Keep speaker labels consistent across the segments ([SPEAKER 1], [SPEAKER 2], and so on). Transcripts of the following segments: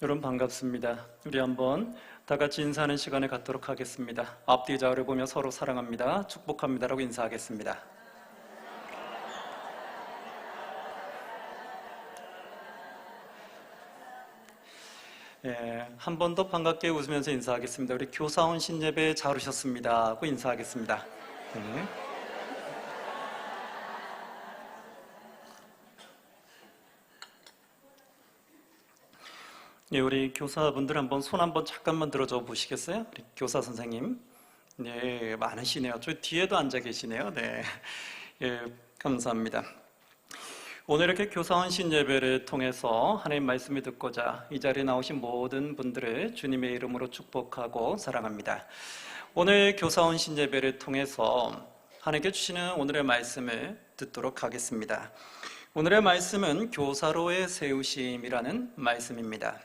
[SPEAKER 1] 여러분 반갑습니다. 우리 한번 다 같이 인사하는 시간을 갖도록 하겠습니다. 앞뒤 좌우를 보며 서로 사랑합니다, 축복합니다라고 인사하겠습니다. 한 번 더 반갑게 웃으면서 인사하겠습니다. 우리 교사원 신예배 잘 오셨습니다 하고 인사하겠습니다. 네. 네, 우리 교사분들 한번 손 한번 잠깐만 들어줘 보시겠어요? 우리 교사 선생님. 네, 많으시네요. 저 뒤에도 앉아 계시네요. 네, 예, 감사합니다. 오늘 이렇게 교사원 신예배를 통해서 하나님 말씀을 듣고자 이 자리에 나오신 모든 분들을 주님의 이름으로 축복하고 사랑합니다. 오늘 교사원 신예배를 통해서 하나님께 주시는 오늘의 말씀을 듣도록 하겠습니다. 오늘의 말씀은 교사로의 세우심이라는 말씀입니다.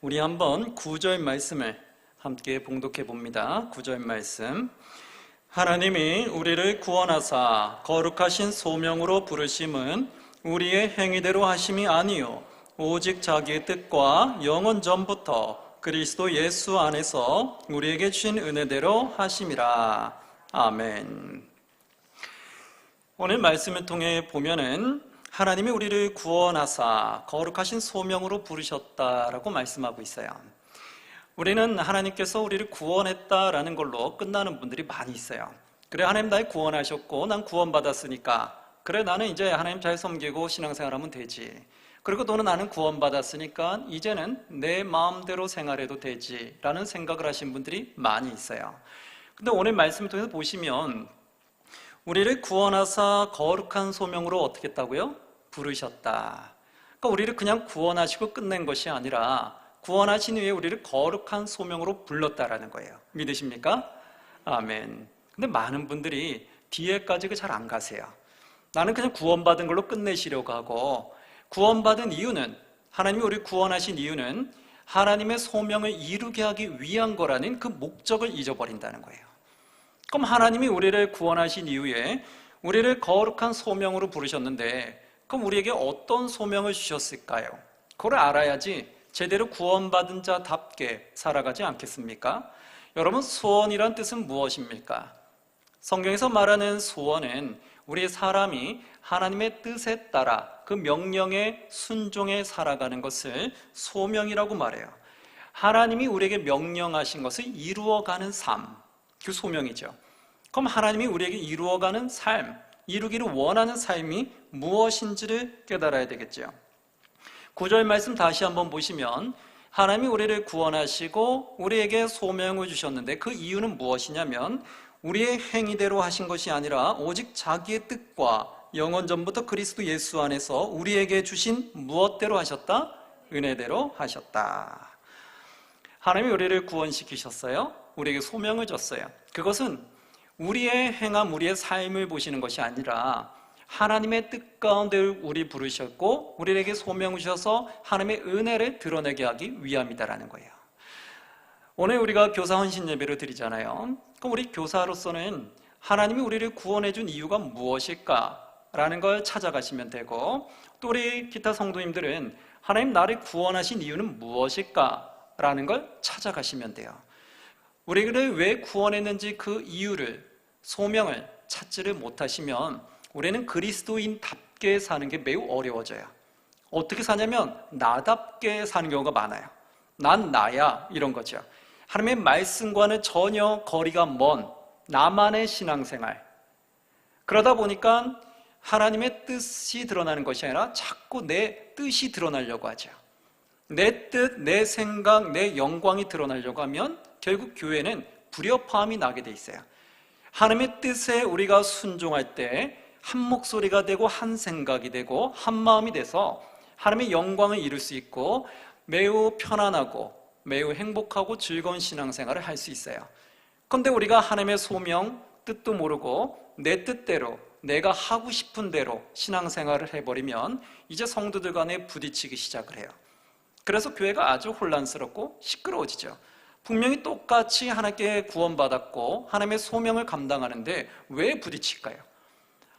[SPEAKER 1] 우리 한번 9절 말씀을 함께 봉독해 봅니다. 9절 말씀. 하나님이 우리를 구원하사 거룩하신 소명으로 부르심은 우리의 행위대로 하심이 아니요 오직 자기의 뜻과 영원 전부터 그리스도 예수 안에서 우리에게 주신 은혜대로 하심이라. 아멘. 오늘 말씀을 통해 보면은 하나님이 우리를 구원하사 거룩하신 소명으로 부르셨다라고 말씀하고 있어요. 우리는 하나님께서 우리를 구원했다라는 걸로 끝나는 분들이 많이 있어요. 그래, 하나님 날 구원하셨고 난 구원받았으니까 그래, 나는 이제 하나님 잘 섬기고 신앙생활하면 되지. 그리고 또는 나는 구원받았으니까 이제는 내 마음대로 생활해도 되지 라는 생각을 하신 분들이 많이 있어요. 근데 오늘 말씀을 통해서 보시면 우리를 구원하사 거룩한 소명으로 어떻게 했다고요? 부르셨다. 그러니까 우리를 그냥 구원하시고 끝낸 것이 아니라 구원하신 후에 우리를 거룩한 소명으로 불렀다라는 거예요. 믿으십니까? 아멘. 근데 많은 분들이 뒤에까지 잘 안 가세요. 나는 그냥 구원받은 걸로 끝내시려고 하고, 구원받은 이유는, 하나님이 우리를 구원하신 이유는 하나님의 소명을 이루게 하기 위한 거라는 그 목적을 잊어버린다는 거예요. 그럼 하나님이 우리를 구원하신 이후에 우리를 거룩한 소명으로 부르셨는데 그럼 우리에게 어떤 소명을 주셨을까요? 그걸 알아야지 제대로 구원받은 자답게 살아가지 않겠습니까? 여러분, 소원이란 뜻은 무엇입니까? 성경에서 말하는 소원은 우리 사람이 하나님의 뜻에 따라 그 명령에 순종해 살아가는 것을 소명이라고 말해요. 하나님이 우리에게 명령하신 것을 이루어가는 삶, 그 소명이죠. 그럼 하나님이 우리에게 이루어가는 삶, 이루기를 원하는 삶이 무엇인지를 깨달아야 되겠죠. 9절 말씀 다시 한번 보시면 하나님이 우리를 구원하시고 우리에게 소명을 주셨는데 그 이유는 무엇이냐면 우리의 행위대로 하신 것이 아니라 오직 자기의 뜻과 영원 전부터 그리스도 예수 안에서 우리에게 주신 무엇대로 하셨다? 은혜대로 하셨다. 하나님이 우리를 구원시키셨어요. 우리에게 소명을 줬어요. 그것은 우리의 행함, 우리의 삶을 보시는 것이 아니라 하나님의 뜻 가운데 우리 부르셨고 우리에게 소명을 주셔서 하나님의 은혜를 드러내게 하기 위함이다라는 거예요. 오늘 우리가 교사 헌신 예배를 드리잖아요. 그럼 우리 교사로서는 하나님이 우리를 구원해 준 이유가 무엇일까라는 걸 찾아가시면 되고, 또 우리 기타 성도님들은 하나님 나를 구원하신 이유는 무엇일까라는 걸 찾아가시면 돼요. 우리를 왜 구원했는지 그 이유를, 소명을 찾지를 못하시면 우리는 그리스도인답게 사는 게 매우 어려워져요. 어떻게 사냐면 나답게 사는 경우가 많아요. 난 나야, 이런 거죠. 하나님의 말씀과는 전혀 거리가 먼 나만의 신앙생활. 그러다 보니까 하나님의 뜻이 드러나는 것이 아니라 자꾸 내 뜻이 드러나려고 하죠. 내 뜻, 내 생각, 내 영광이 드러나려고 하면 결국 교회는 불협화음이 나게 돼 있어요. 하나님의 뜻에 우리가 순종할 때 한 목소리가 되고 한 생각이 되고 한 마음이 돼서 하나님의 영광을 이룰 수 있고 매우 편안하고 매우 행복하고 즐거운 신앙생활을 할 수 있어요. 그런데 우리가 하나님의 소명, 뜻도 모르고 내 뜻대로 내가 하고 싶은 대로 신앙생활을 해버리면 이제 성도들 간에 부딪히기 시작을 해요. 그래서 교회가 아주 혼란스럽고 시끄러워지죠. 분명히 똑같이 하나님께 구원받았고 하나님의 소명을 감당하는데 왜 부딪힐까요?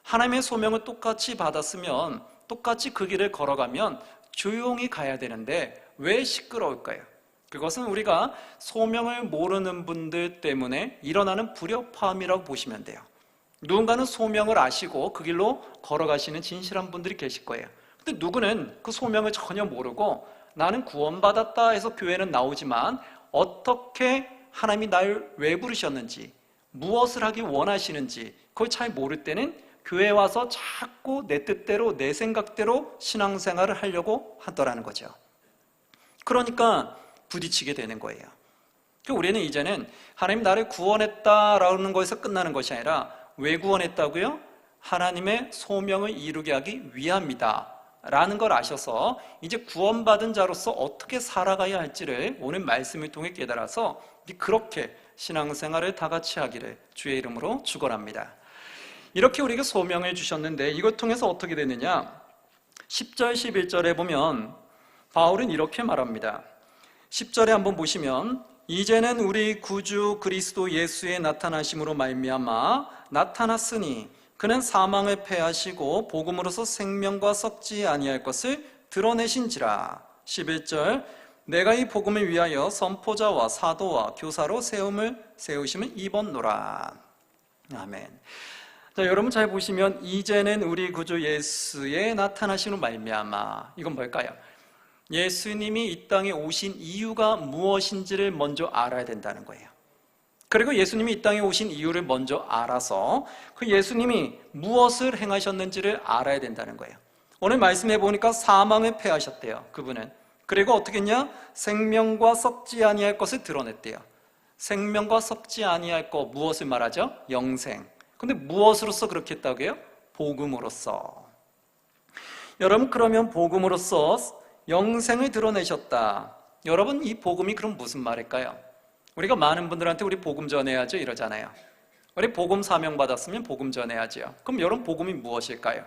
[SPEAKER 1] 하나님의 소명을 똑같이 받았으면 똑같이 그 길을 걸어가면 조용히 가야 되는데 왜 시끄러울까요? 그것은 우리가 소명을 모르는 분들 때문에 일어나는 불협화음이라고 보시면 돼요. 누군가는 소명을 아시고 그 길로 걸어가시는 진실한 분들이 계실 거예요. 근데 누구는 그 소명을 전혀 모르고 나는 구원받았다 해서 교회는 나오지만 어떻게 하나님이 날 왜 부르셨는지, 무엇을 하기 원하시는지 그걸 잘 모를 때는 교회에 와서 자꾸 내 뜻대로 내 생각대로 신앙생활을 하려고 하더라는 거죠. 그러니까 부딪히게 되는 거예요. 우리는 이제는 하나님 나를 구원했다라는 것에서 끝나는 것이 아니라 왜 구원했다고요? 하나님의 소명을 이루게 하기 위함이다 라는 걸 아셔서 이제 구원받은 자로서 어떻게 살아가야 할지를 오늘 말씀을 통해 깨달아서 그렇게 신앙생활을 다 같이 하기를 주의 이름으로 축원합니다. 이렇게 우리에게 소명을 주셨는데 이걸 통해서 어떻게 되느냐? 10절 11절에 보면 바울은 이렇게 말합니다. 10절에 한번 보시면 이제는 우리 구주 그리스도 예수의 나타나심으로 말미암아 나타났으니 그는 사망을 패하시고 복음으로서 생명과 썩지 아니할 것을 드러내신지라. 11절 내가 이 복음을 위하여 선포자와 사도와 교사로 세우심을 입었노라. 아멘. 자, 여러분 잘 보시면 이제는 우리 구주 예수의 나타나심으로 말미암아, 이건 뭘까요? 예수님이 이 땅에 오신 이유가 무엇인지를 먼저 알아야 된다는 거예요. 그리고 예수님이 이 땅에 오신 이유를 먼저 알아서 그 예수님이 무엇을 행하셨는지를 알아야 된다는 거예요. 오늘 말씀해 보니까 사망을 패하셨대요, 그분은. 그리고 어떻게 했냐? 생명과 썩지 아니할 것을 드러냈대요. 생명과 썩지 아니할 것, 무엇을 말하죠? 영생. 근데 무엇으로서 그렇게 했다고요? 복음으로써. 여러분, 그러면 복음으로써 영생을 드러내셨다. 여러분, 이 복음이 그럼 무슨 말일까요? 우리가 많은 분들한테 우리 복음 전해야죠 이러잖아요. 우리 복음 사명 받았으면 복음 전해야죠. 그럼 여러분, 복음이 무엇일까요?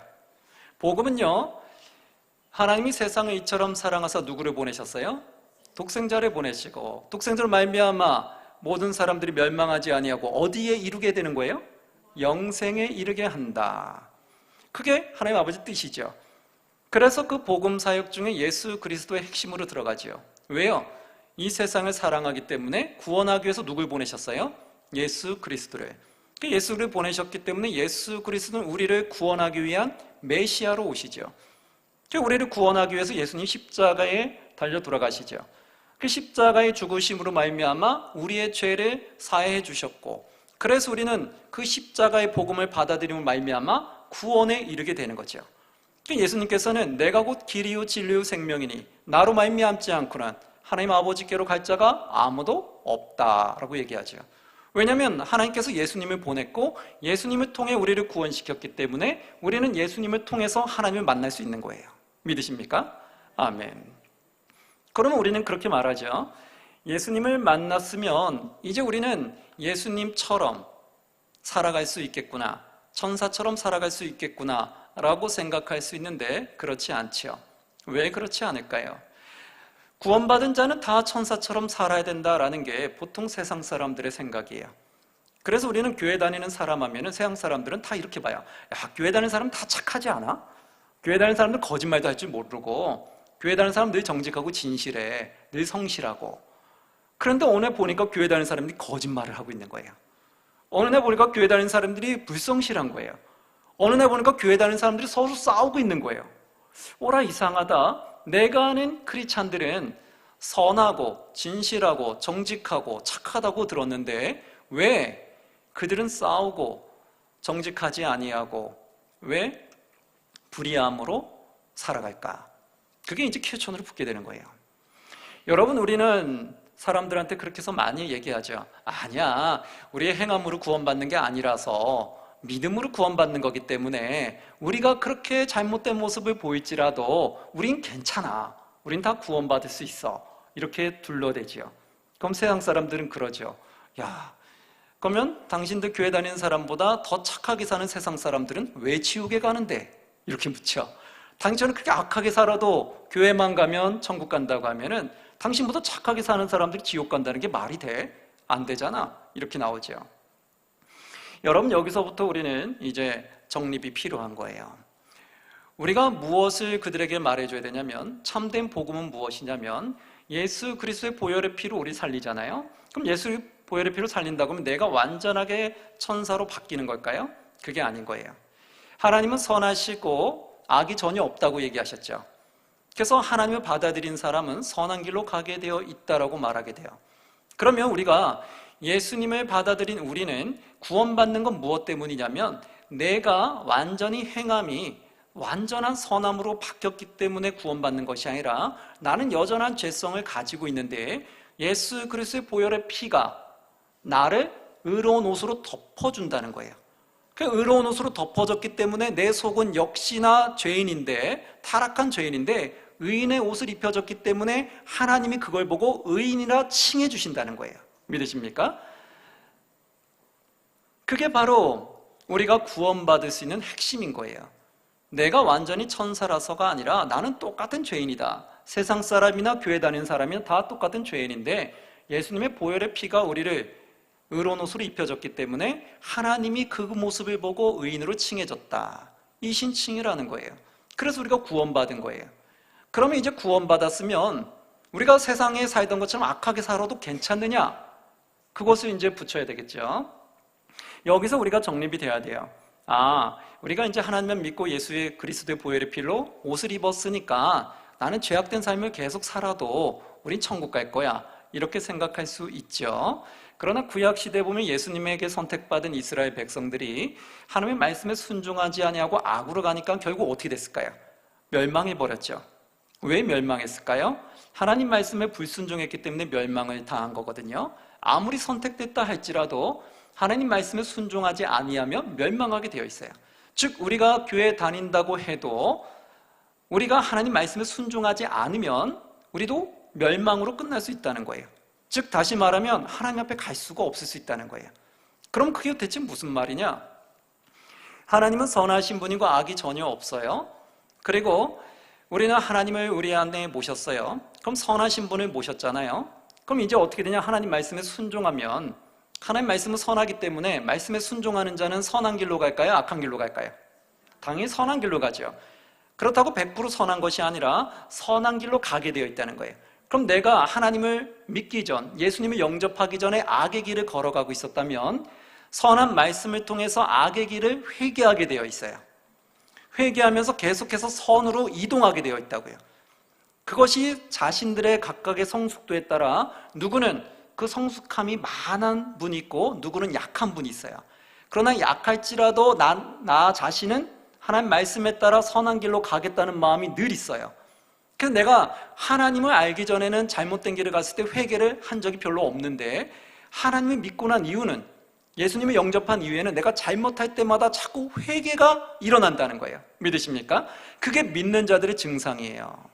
[SPEAKER 1] 복음은요, 하나님이 세상을 이처럼 사랑하사 누구를 보내셨어요? 독생자를 보내시고 독생자로 말미암아 모든 사람들이 멸망하지 아니하고 어디에 이루게 되는 거예요? 영생에 이르게 한다. 그게 하나님 아버지 뜻이죠. 그래서 그 복음 사역 중에 예수 그리스도의 핵심으로 들어가죠. 왜요? 이 세상을 사랑하기 때문에 구원하기 위해서 누굴 보내셨어요? 예수 그리스도를. 예수를 보내셨기 때문에 예수 그리스도는 우리를 구원하기 위한 메시아로 오시죠. 우리를 구원하기 위해서 예수님 십자가에 달려 돌아가시죠. 그 십자가의 죽으심으로 말미암아 우리의 죄를 사해해 주셨고, 그래서 우리는 그 십자가의 복음을 받아들임으로 말미암아 구원에 이르게 되는 거죠. 예수님께서는 내가 곧 길이요 진리요 생명이니 나로 말미암지 않고는 하나님 아버지께로 갈 자가 아무도 없다라고 얘기하죠. 왜냐하면 하나님께서 예수님을 보냈고 예수님을 통해 우리를 구원시켰기 때문에 우리는 예수님을 통해서 하나님을 만날 수 있는 거예요. 믿으십니까? 아멘. 그러면 우리는 그렇게 말하죠. 예수님을 만났으면 이제 우리는 예수님처럼 살아갈 수 있겠구나, 천사처럼 살아갈 수 있겠구나 라고 생각할 수 있는데 그렇지 않죠. 왜 그렇지 않을까요? 구원받은 자는 다 천사처럼 살아야 된다라는 게 보통 세상 사람들의 생각이에요. 그래서 우리는 교회 다니는 사람 하면은 세상 사람들은 다 이렇게 봐요. 야, 교회 다니는 사람 다 착하지 않아? 교회 다니는 사람들 거짓말도 할 줄 모르고, 교회 다니는 사람 늘 정직하고 진실해, 늘 성실하고. 그런데 어느 날 보니까 교회 다니는 사람들이 거짓말을 하고 있는 거예요. 어느 날 보니까 교회 다니는 사람들이 불성실한 거예요. 어느 날 보니까 교회 다니는 사람들이 서로 싸우고 있는 거예요. 오라, 이상하다. 내가 아는 크리스찬들은 선하고 진실하고 정직하고 착하다고 들었는데 왜 그들은 싸우고 정직하지 아니하고 왜 불의함으로 살아갈까? 그게 이제 퀘스천으로 붙게 되는 거예요. 여러분, 우리는 사람들한테 그렇게 해서 많이 얘기하죠. 아니야, 우리의 행함으로 구원받는 게 아니라서 믿음으로 구원받는 거기 때문에 우리가 그렇게 잘못된 모습을 보일지라도 우린 괜찮아, 우린 다 구원받을 수 있어, 이렇게 둘러대지요. 그럼 세상 사람들은 그러죠. 야, 그러면 당신들 교회 다니는 사람보다 더 착하게 사는 세상 사람들은 왜 지옥에 가는데? 이렇게 묻죠. 당신은 그렇게 악하게 살아도 교회만 가면 천국 간다고 하면은 당신보다 착하게 사는 사람들이 지옥 간다는 게 말이 돼? 안 되잖아. 이렇게 나오죠. 여러분, 여기서부터 우리는 이제 정립이 필요한 거예요. 우리가 무엇을 그들에게 말해줘야 되냐면, 참된 복음은 무엇이냐면 예수 그리스도의 보혈의 피로 우리 살리잖아요. 그럼 예수 보혈의 피로 살린다고 하면 내가 완전하게 천사로 바뀌는 걸까요? 그게 아닌 거예요. 하나님은 선하시고 악이 전혀 없다고 얘기하셨죠. 그래서 하나님을 받아들인 사람은 선한 길로 가게 되어 있다라고 말하게 돼요. 그러면 우리가 예수님을 받아들인 우리는 구원받는 건 무엇 때문이냐면, 내가 완전히 행함이 완전한 선함으로 바뀌었기 때문에 구원받는 것이 아니라 나는 여전한 죄성을 가지고 있는데 예수 그리스도의 보혈의 피가 나를 의로운 옷으로 덮어준다는 거예요. 그 의로운 옷으로 덮어졌기 때문에 내 속은 역시나 죄인인데, 타락한 죄인인데 의인의 옷을 입혀졌기 때문에 하나님이 그걸 보고 의인이라 칭해 주신다는 거예요. 믿으십니까? 그게 바로 우리가 구원받을 수 있는 핵심인 거예요. 내가 완전히 천사라서가 아니라 나는 똑같은 죄인이다. 세상 사람이나 교회 다니는 사람이나 다 똑같은 죄인인데 예수님의 보혈의 피가 우리를 의로운 옷으로 입혀졌기 때문에 하나님이 그 모습을 보고 의인으로 칭해졌다. 이 신칭이라는 거예요. 그래서 우리가 구원받은 거예요. 그러면 이제 구원받았으면 우리가 세상에 살던 것처럼 악하게 살아도 괜찮느냐? 그것을 이제 붙여야 되겠죠. 여기서 우리가 정립이 돼야 돼요. 우리가 이제 하나님만 믿고 예수의 그리스도의 보혈의 피로 옷을 입었으니까 나는 죄악된 삶을 계속 살아도 우린 천국 갈 거야, 이렇게 생각할 수 있죠. 그러나 구약 시대에 보면 예수님에게 선택받은 이스라엘 백성들이 하나님의 말씀에 순종하지 아니하고 악으로 가니까 결국 어떻게 됐을까요? 멸망해 버렸죠. 왜 멸망했을까요? 하나님 말씀에 불순종했기 때문에 멸망을 당한 거거든요. 아무리 선택됐다 할지라도 하나님 말씀에 순종하지 아니하면 멸망하게 되어 있어요. 즉 우리가 교회 다닌다고 해도 우리가 하나님 말씀에 순종하지 않으면 우리도 멸망으로 끝날 수 있다는 거예요. 즉 다시 말하면 하나님 앞에 갈 수가 없을 수 있다는 거예요. 그럼 그게 대체 무슨 말이냐? 하나님은 선하신 분이고 악이 전혀 없어요. 그리고 우리는 하나님을 우리 안에 모셨어요. 그럼 선하신 분을 모셨잖아요. 그럼 이제 어떻게 되냐? 하나님 말씀에 순종하면, 하나님 말씀은 선하기 때문에 말씀에 순종하는 자는 선한 길로 갈까요? 악한 길로 갈까요? 당연히 선한 길로 가죠. 그렇다고 100% 선한 것이 아니라 선한 길로 가게 되어 있다는 거예요. 그럼 내가 하나님을 믿기 전, 예수님을 영접하기 전에 악의 길을 걸어가고 있었다면 선한 말씀을 통해서 악의 길을 회개하게 되어 있어요. 회개하면서 계속해서 선으로 이동하게 되어 있다고요. 그것이 자신들의 각각의 성숙도에 따라 누구는 그 성숙함이 많은 분이 있고 누구는 약한 분이 있어요. 그러나 약할지라도 나 자신은 하나님 말씀에 따라 선한 길로 가겠다는 마음이 늘 있어요. 그래서 내가 하나님을 알기 전에는 잘못된 길을 갔을 때 회개를 한 적이 별로 없는데 하나님을 믿고 난 이유는, 예수님을 영접한 이후에는 내가 잘못할 때마다 자꾸 회개가 일어난다는 거예요. 믿으십니까? 그게 믿는 자들의 증상이에요.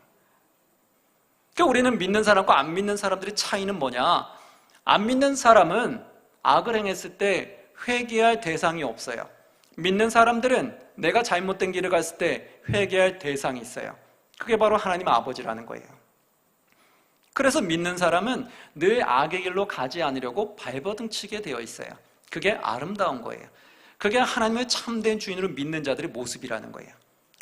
[SPEAKER 1] 그러니까 우리는 믿는 사람과 안 믿는 사람들의 차이는 뭐냐? 안 믿는 사람은 악을 행했을 때 회개할 대상이 없어요. 믿는 사람들은 내가 잘못된 길을 갔을 때 회개할 대상이 있어요. 그게 바로 하나님 아버지라는 거예요. 그래서 믿는 사람은 늘 악의 길로 가지 않으려고 발버둥치게 되어 있어요. 그게 아름다운 거예요. 그게 하나님을 참된 주인으로 믿는 자들의 모습이라는 거예요.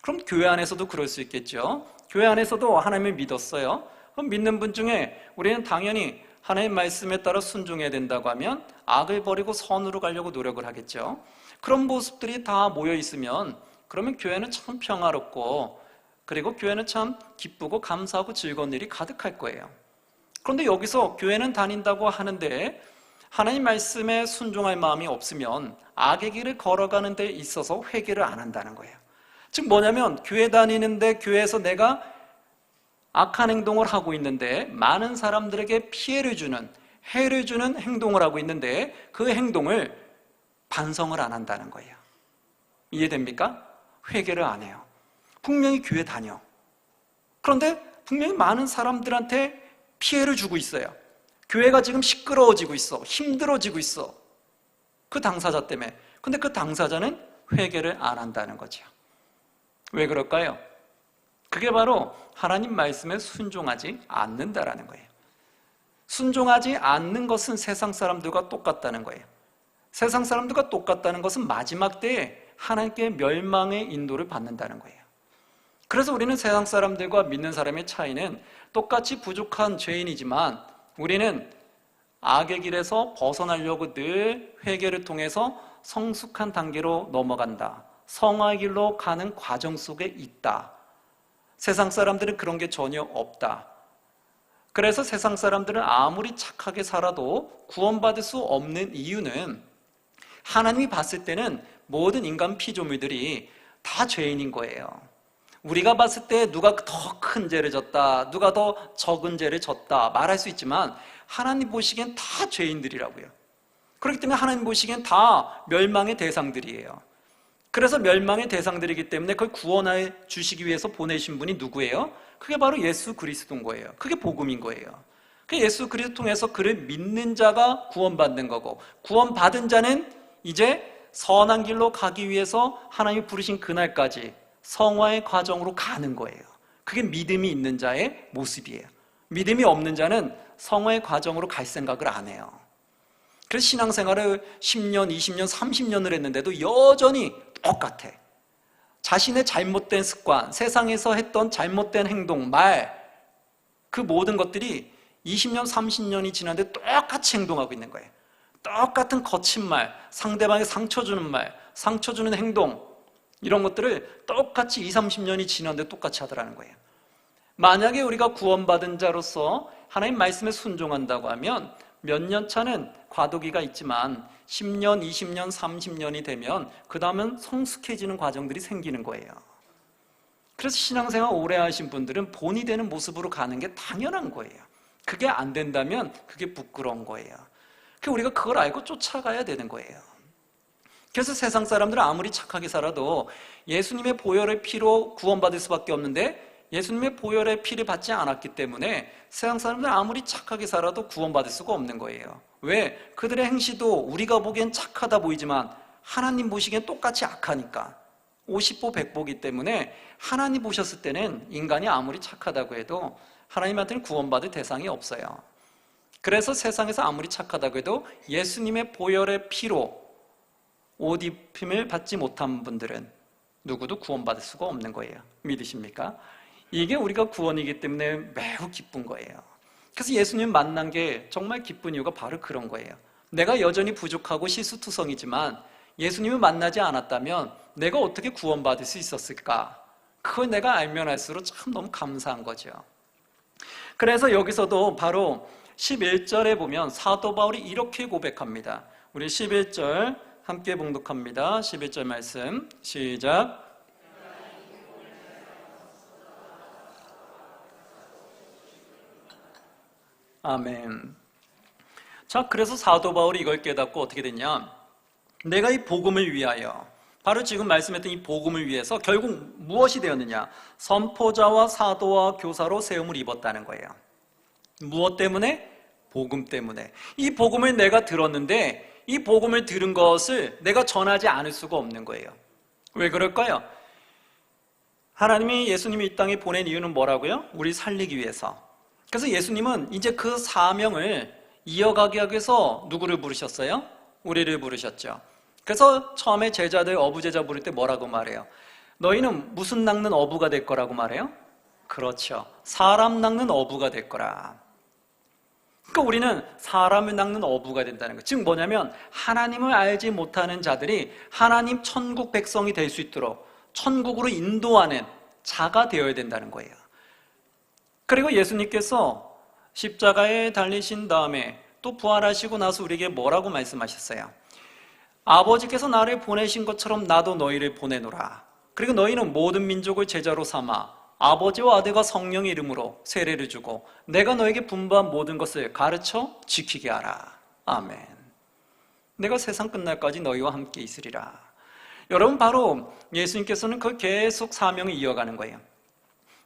[SPEAKER 1] 그럼 교회 안에서도 그럴 수 있겠죠. 교회 안에서도 하나님을 믿었어요. 그럼 믿는 분 중에 우리는 당연히 하나님 말씀에 따라 순종해야 된다고 하면 악을 버리고 선으로 가려고 노력을 하겠죠. 그런 모습들이 다 모여 있으면 그러면 교회는 참 평화롭고, 그리고 교회는 참 기쁘고 감사하고 즐거운 일이 가득할 거예요. 그런데 여기서 교회는 다닌다고 하는데 하나님 말씀에 순종할 마음이 없으면 악의 길을 걸어가는 데 있어서 회개를 안 한다는 거예요. 즉 뭐냐면 교회 다니는데 교회에서 내가 악한 행동을 하고 있는데 많은 사람들에게 피해를 주는, 해를 주는 행동을 하고 있는데 그 행동을 반성을 안 한다는 거예요. 이해됩니까? 회개를 안 해요. 분명히 교회 다녀. 그런데 분명히 많은 사람들한테 피해를 주고 있어요. 교회가 지금 시끄러워지고 있어. 힘들어지고 있어. 그 당사자 때문에. 근데 그 당사자는 회개를 안 한다는 거죠. 왜 그럴까요? 그게 바로 하나님 말씀에 순종하지 않는다라는 거예요. 순종하지 않는 것은 세상 사람들과 똑같다는 거예요. 세상 사람들과 똑같다는 것은 마지막 때에 하나님께 멸망의 인도를 받는다는 거예요. 그래서 우리는 세상 사람들과 믿는 사람의 차이는 똑같이 부족한 죄인이지만 우리는 악의 길에서 벗어나려고 늘 회개를 통해서 성숙한 단계로 넘어간다. 성화의 길로 가는 과정 속에 있다. 세상 사람들은 그런 게 전혀 없다. 그래서 세상 사람들은 아무리 착하게 살아도 구원받을 수 없는 이유는 하나님이 봤을 때는 모든 인간 피조물들이 다 죄인인 거예요. 우리가 봤을 때 누가 더 큰 죄를 졌다, 누가 더 적은 죄를 졌다 말할 수 있지만 하나님 보시기엔 다 죄인들이라고요. 그렇기 때문에 하나님 보시기엔 다 멸망의 대상들이에요. 그래서 멸망의 대상들이기 때문에 그걸 구원해 주시기 위해서 보내신 분이 누구예요? 그게 바로 예수 그리스도인 거예요. 그게 복음인 거예요. 그 예수 그리스도 통해서 그를 믿는 자가 구원받는 거고, 구원받은 자는 이제 선한 길로 가기 위해서 하나님이 부르신 그날까지 성화의 과정으로 가는 거예요. 그게 믿음이 있는 자의 모습이에요. 믿음이 없는 자는 성화의 과정으로 갈 생각을 안 해요. 그래서 신앙생활을 10년, 20년, 30년을 했는데도 여전히 똑같아. 자신의 잘못된 습관, 세상에서 했던 잘못된 행동, 말, 그 모든 것들이 20년, 30년이 지났는데 똑같이 행동하고 있는 거예요. 똑같은 거친 말, 상대방에 상처 주는 말, 상처 주는 행동, 이런 것들을 똑같이 20, 30년이 지났는데 똑같이 하더라는 거예요. 만약에 우리가 구원받은 자로서 하나님 말씀에 순종한다고 하면 몇 년 차는 과도기가 있지만 10년, 20년, 30년이 되면 그 다음은 성숙해지는 과정들이 생기는 거예요. 그래서 신앙생활 오래 하신 분들은 본이 되는 모습으로 가는 게 당연한 거예요. 그게 안 된다면 그게 부끄러운 거예요. 우리가 그걸 알고 쫓아가야 되는 거예요. 그래서 세상 사람들은 아무리 착하게 살아도 예수님의 보혈의 피로 구원받을 수밖에 없는데 예수님의 보혈의 피를 받지 않았기 때문에 세상 사람들은 아무리 착하게 살아도 구원받을 수가 없는 거예요. 왜? 그들의 행시도 우리가 보기엔 착하다 보이지만 하나님 보시기엔 똑같이 악하니까 50보 100보기 때문에 하나님 보셨을 때는 인간이 아무리 착하다고 해도 하나님한테는 구원받을 대상이 없어요. 그래서 세상에서 아무리 착하다고 해도 예수님의 보혈의 피로 옷 입힘을 받지 못한 분들은 누구도 구원받을 수가 없는 거예요. 믿으십니까? 이게 우리가 구원이기 때문에 매우 기쁜 거예요. 그래서 예수님 만난 게 정말 기쁜 이유가 바로 그런 거예요. 내가 여전히 부족하고 실수투성이지만 예수님을 만나지 않았다면 내가 어떻게 구원받을 수 있었을까? 그걸 내가 알면 알수록 참 너무 감사한 거죠. 그래서 여기서도 바로 11절에 보면 사도 바울이 이렇게 고백합니다. 우리 11절 함께 봉독합니다. 11절 말씀 시작. 아멘. 자, 그래서 사도 바울이 이걸 깨닫고 어떻게 됐냐? 내가 이 복음을 위하여, 바로 지금 말씀했던 이 복음을 위해서 결국 무엇이 되었느냐? 선포자와 사도와 교사로 세움을 입었다는 거예요. 무엇 때문에? 복음 때문에. 이 복음을 내가 들었는데 이 복음을 들은 것을 내가 전하지 않을 수가 없는 거예요. 왜 그럴까요? 하나님이 예수님이 이 땅에 보낸 이유는 뭐라고요? 우리 살리기 위해서. 그래서 예수님은 이제 그 사명을 이어가기 위해서 누구를 부르셨어요? 우리를 부르셨죠. 그래서 처음에 제자들 어부제자 부를 때 뭐라고 말해요? 너희는 무슨 낚는 어부가 될 거라고 말해요? 그렇죠. 사람 낚는 어부가 될 거라. 그러니까 우리는 사람을 낚는 어부가 된다는 거예요. 즉 뭐냐면 하나님을 알지 못하는 자들이 하나님 천국 백성이 될 수 있도록 천국으로 인도하는 자가 되어야 된다는 거예요. 그리고 예수님께서 십자가에 달리신 다음에 또 부활하시고 나서 우리에게 뭐라고 말씀하셨어요? 아버지께서 나를 보내신 것처럼 나도 너희를 보내노라. 그리고 너희는 모든 민족을 제자로 삼아 아버지와 아들과 성령의 이름으로 세례를 주고 내가 너에게 분부한 모든 것을 가르쳐 지키게 하라. 아멘. 내가 세상 끝날까지 너희와 함께 있으리라. 여러분, 바로 예수님께서는 그 계속 사명을 이어가는 거예요.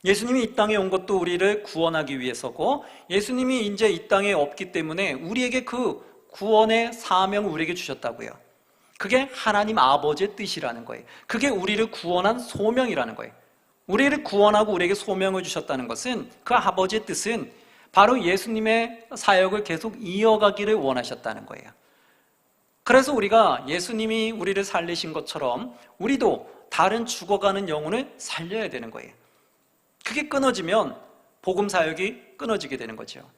[SPEAKER 1] 예수님이 이 땅에 온 것도 우리를 구원하기 위해서고 예수님이 이제 이 땅에 없기 때문에 우리에게 그 구원의 사명을 우리에게 주셨다고요. 그게 하나님 아버지의 뜻이라는 거예요. 그게 우리를 구원한 소명이라는 거예요. 우리를 구원하고 우리에게 소명을 주셨다는 것은 그 아버지의 뜻은 바로 예수님의 사역을 계속 이어가기를 원하셨다는 거예요. 그래서 우리가 예수님이 우리를 살리신 것처럼 우리도 다른 죽어가는 영혼을 살려야 되는 거예요. 그게 끊어지면 복음 사역이 끊어지게 되는 거죠.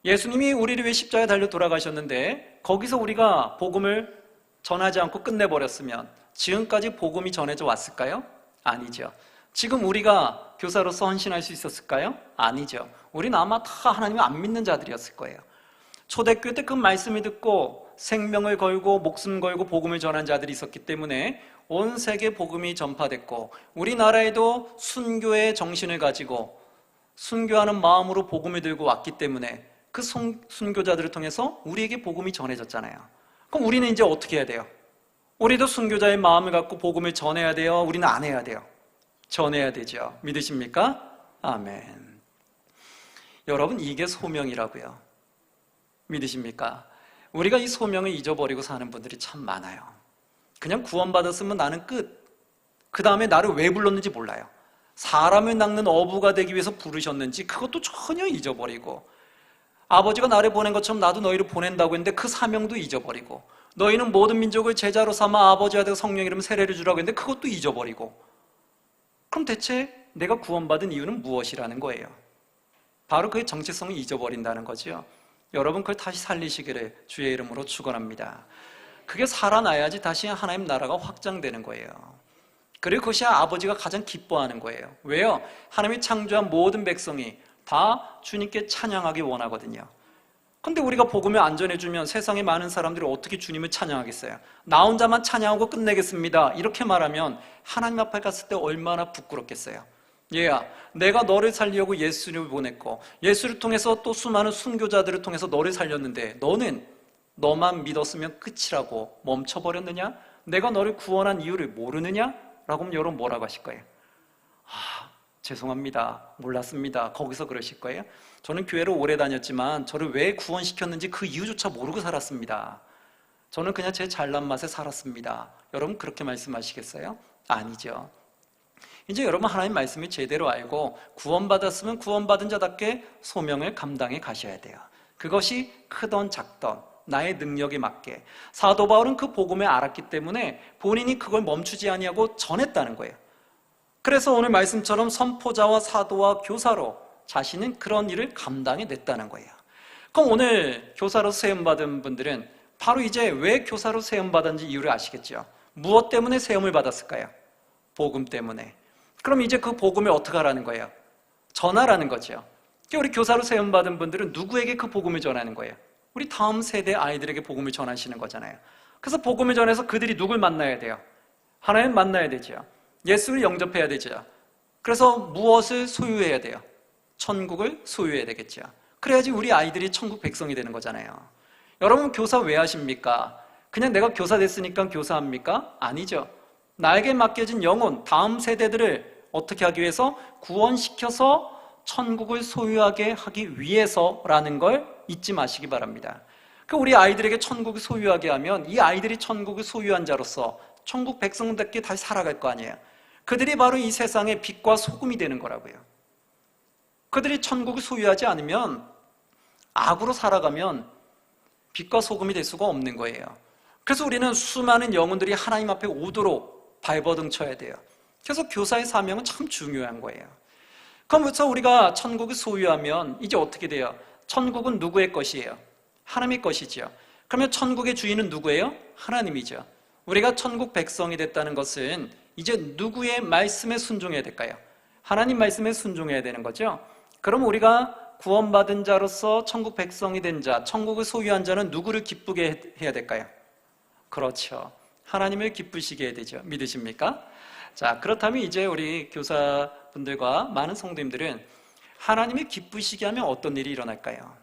[SPEAKER 1] 예수님이 우리를 위해 십자가에 달려 돌아가셨는데 거기서 우리가 복음을 전하지 않고 끝내버렸으면 지금까지 복음이 전해져 왔을까요? 아니죠. 지금 우리가 교사로서 헌신할 수 있었을까요? 아니죠. 우리는 아마 다 하나님을 안 믿는 자들이었을 거예요. 초대교회 때 그 말씀을 듣고 생명을 걸고 목숨 걸고 복음을 전한 자들이 있었기 때문에 온 세계 복음이 전파됐고 우리나라에도 순교의 정신을 가지고 순교하는 마음으로 복음을 들고 왔기 때문에 그 순교자들을 통해서 우리에게 복음이 전해졌잖아요. 그럼 우리는 이제 어떻게 해야 돼요? 우리도 순교자의 마음을 갖고 복음을 전해야 돼요? 우리는 안 해야 돼요? 전해야 되죠. 믿으십니까? 아멘. 여러분, 이게 소명이라고요. 믿으십니까? 우리가 이 소명을 잊어버리고 사는 분들이 참 많아요. 그냥 구원받았으면 나는 끝. 그 다음에 나를 왜 불렀는지 몰라요. 사람을 낚는 어부가 되기 위해서 부르셨는지 그것도 전혀 잊어버리고, 아버지가 나를 보낸 것처럼 나도 너희를 보낸다고 했는데 그 사명도 잊어버리고, 너희는 모든 민족을 제자로 삼아 아버지와 아들 성령 이름 세례를 주라고 했는데 그것도 잊어버리고, 그럼 대체 내가 구원받은 이유는 무엇이라는 거예요? 바로 그의 정체성을 잊어버린다는 거죠. 여러분, 그걸 다시 살리시기를 주의 이름으로 축원합니다. 그게 살아나야지 다시 하나님 나라가 확장되는 거예요. 그리고 그것이 아버지가 가장 기뻐하는 거예요. 왜요? 하나님이 창조한 모든 백성이 다 주님께 찬양하기 원하거든요. 근데 우리가 복음을 안 전해주면 세상의 많은 사람들이 어떻게 주님을 찬양하겠어요? 나 혼자만 찬양하고 끝내겠습니다, 이렇게 말하면 하나님 앞에 갔을 때 얼마나 부끄럽겠어요. 얘야, 내가 너를 살리려고 예수를 보냈고 예수를 통해서 또 수많은 순교자들을 통해서 너를 살렸는데 너는 너만 믿었으면 끝이라고 멈춰버렸느냐? 내가 너를 구원한 이유를 모르느냐? 라고 하면 여러분 뭐라고 하실 거예요? 죄송합니다, 몰랐습니다. 거기서 그러실 거예요? 저는 교회를 오래 다녔지만 저를 왜 구원시켰는지 그 이유조차 모르고 살았습니다. 저는 그냥 제 잘난 맛에 살았습니다. 여러분 그렇게 말씀하시겠어요? 아니죠. 이제 여러분 하나님 말씀을 제대로 알고 구원받았으면 구원받은 자답게 소명을 감당해 가셔야 돼요. 그것이 크던 작던 나의 능력에 맞게, 사도 바울은 그 복음을 알았기 때문에 본인이 그걸 멈추지 아니하고 전했다는 거예요. 그래서 오늘 말씀처럼 선포자와 사도와 교사로 자신은 그런 일을 감당해냈다는 거예요. 그럼 오늘 교사로 세움받은 분들은 바로 이제 왜 교사로 세움받았는지 이유를 아시겠죠? 무엇 때문에 세움을 받았을까요? 복음 때문에. 그럼 이제 그 복음을 어떻게 하라는 거예요? 전하라는 거죠. 우리 교사로 세움받은 분들은 누구에게 그 복음을 전하는 거예요? 우리 다음 세대 아이들에게 복음을 전하시는 거잖아요. 그래서 복음을 전해서 그들이 누굴 만나야 돼요? 하나님 만나야 되죠. 예수를 영접해야 되죠. 그래서 무엇을 소유해야 돼요? 천국을 소유해야 되겠죠. 그래야지 우리 아이들이 천국 백성이 되는 거잖아요. 여러분 교사 왜 하십니까? 그냥 내가 교사 됐으니까 교사합니까? 아니죠. 나에게 맡겨진 영혼, 다음 세대들을 어떻게 하기 위해서? 구원시켜서 천국을 소유하게 하기 위해서라는 걸 잊지 마시기 바랍니다. 우리 아이들에게 천국을 소유하게 하면 이 아이들이 천국을 소유한 자로서 천국 백성답게 다시 살아갈 거 아니에요. 그들이 바로 이 세상의 빛과 소금이 되는 거라고요. 그들이 천국을 소유하지 않으면, 악으로 살아가면 빛과 소금이 될 수가 없는 거예요. 그래서 우리는 수많은 영혼들이 하나님 앞에 오도록 발버둥쳐야 돼요. 그래서 교사의 사명은 참 중요한 거예요. 그러면서 우리가 천국을 소유하면 이제 어떻게 돼요? 천국은 누구의 것이에요? 하나님의 것이죠. 그러면 천국의 주인은 누구예요? 하나님이죠. 우리가 천국 백성이 됐다는 것은 이제 누구의 말씀에 순종해야 될까요? 하나님 말씀에 순종해야 되는 거죠. 그럼 우리가 구원받은 자로서 천국 백성이 된 자, 천국을 소유한 자는 누구를 기쁘게 해야 될까요? 그렇죠. 하나님을 기쁘시게 해야 되죠. 믿으십니까? 자, 그렇다면 이제 우리 교사분들과 많은 성도님들은 하나님을 기쁘시게 하면 어떤 일이 일어날까요?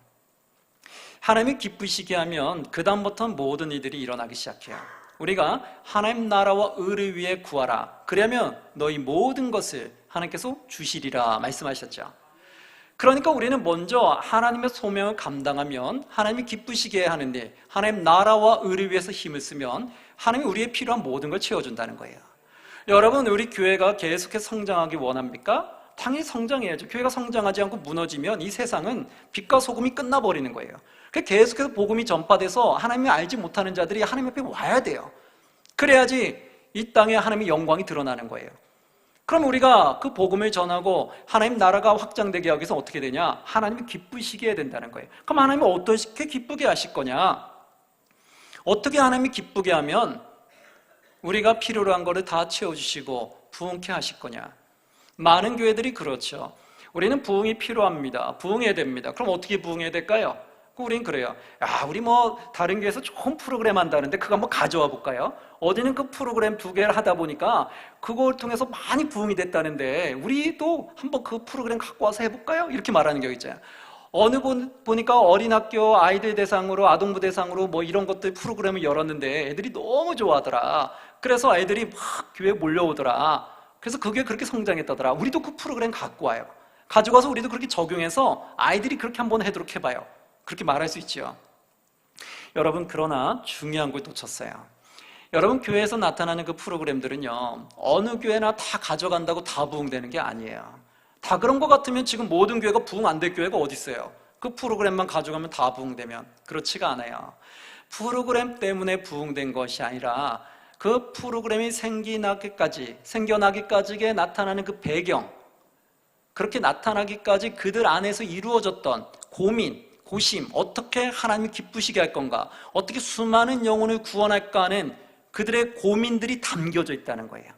[SPEAKER 1] 하나님을 기쁘시게 하면 그 다음부터는 모든 일들이 일어나기 시작해요. 우리가 하나님 나라와 의를 위해 구하라. 그러면 너희 모든 것을 하나님께서 주시리라 말씀하셨죠. 그러니까 우리는 먼저 하나님의 소명을 감당하면 하나님이 기쁘시게 하는데, 하나님 나라와 의를 위해서 힘을 쓰면 하나님이 우리의 필요한 모든 걸 채워준다는 거예요. 여러분, 우리 교회가 계속해서 성장하기 원합니까? 당연히 성장해야죠. 교회가 성장하지 않고 무너지면 이 세상은 빛과 소금이 끝나버리는 거예요. 계속해서 복음이 전파돼서 하나님을 알지 못하는 자들이 하나님 앞에 와야 돼요. 그래야지 이 땅에 하나님의 영광이 드러나는 거예요. 그럼 우리가 그 복음을 전하고 하나님 나라가 확장되게 하기 위해서 어떻게 되냐? 하나님이 기쁘시게 해야 된다는 거예요. 그럼 하나님이 어떻게 기쁘게 하실 거냐? 어떻게 하나님이 기쁘게 하면 우리가 필요로 한 거를 다 채워주시고 부흥케 하실 거냐? 많은 교회들이 그렇죠. 우리는 부흥이 필요합니다. 부흥해야 됩니다. 그럼 어떻게 부흥해야 될까요? 우린 그래요. 야, 우리 뭐 다른 교회에서 좋은 프로그램 한다는데 그거 한번 가져와 볼까요? 어디는 그 프로그램 2개를 하다 보니까 그걸 통해서 많이 부흥이 됐다는데 우리도 한번 그 프로그램 갖고 와서 해볼까요? 이렇게 말하는 경우 있잖아요. 어느 보니까 어린 학교 아이들 대상으로 아동부 대상으로 뭐 이런 것들 프로그램을 열었는데 애들이 너무 좋아하더라. 그래서 아이들이 막 교회에 몰려오더라. 그래서 그게 그렇게 성장했다더라. 우리도 그 프로그램 갖고 와요. 가지고 와서 우리도 그렇게 적용해서 아이들이 그렇게 한번 하도록 해봐요. 그렇게 말할 수 있죠. 여러분, 그러나 중요한 걸 놓쳤어요. 여러분, 교회에서 나타나는 그 프로그램들은요, 어느 교회나 다 가져간다고 다 부흥되는 게 아니에요. 다 그런 것 같으면 지금 모든 교회가 부흥 안 될 교회가 어디 있어요? 그 프로그램만 가져가면 다 부흥되면 그렇지가 않아요. 프로그램 때문에 부흥된 것이 아니라 그 프로그램이 생겨나기까지에 나타나는 그 배경, 그렇게 나타나기까지 그들 안에서 이루어졌던 고민, 고심, 어떻게 하나님이 기쁘시게 할 건가, 어떻게 수많은 영혼을 구원할까 하는 그들의 고민들이 담겨져 있다는 거예요.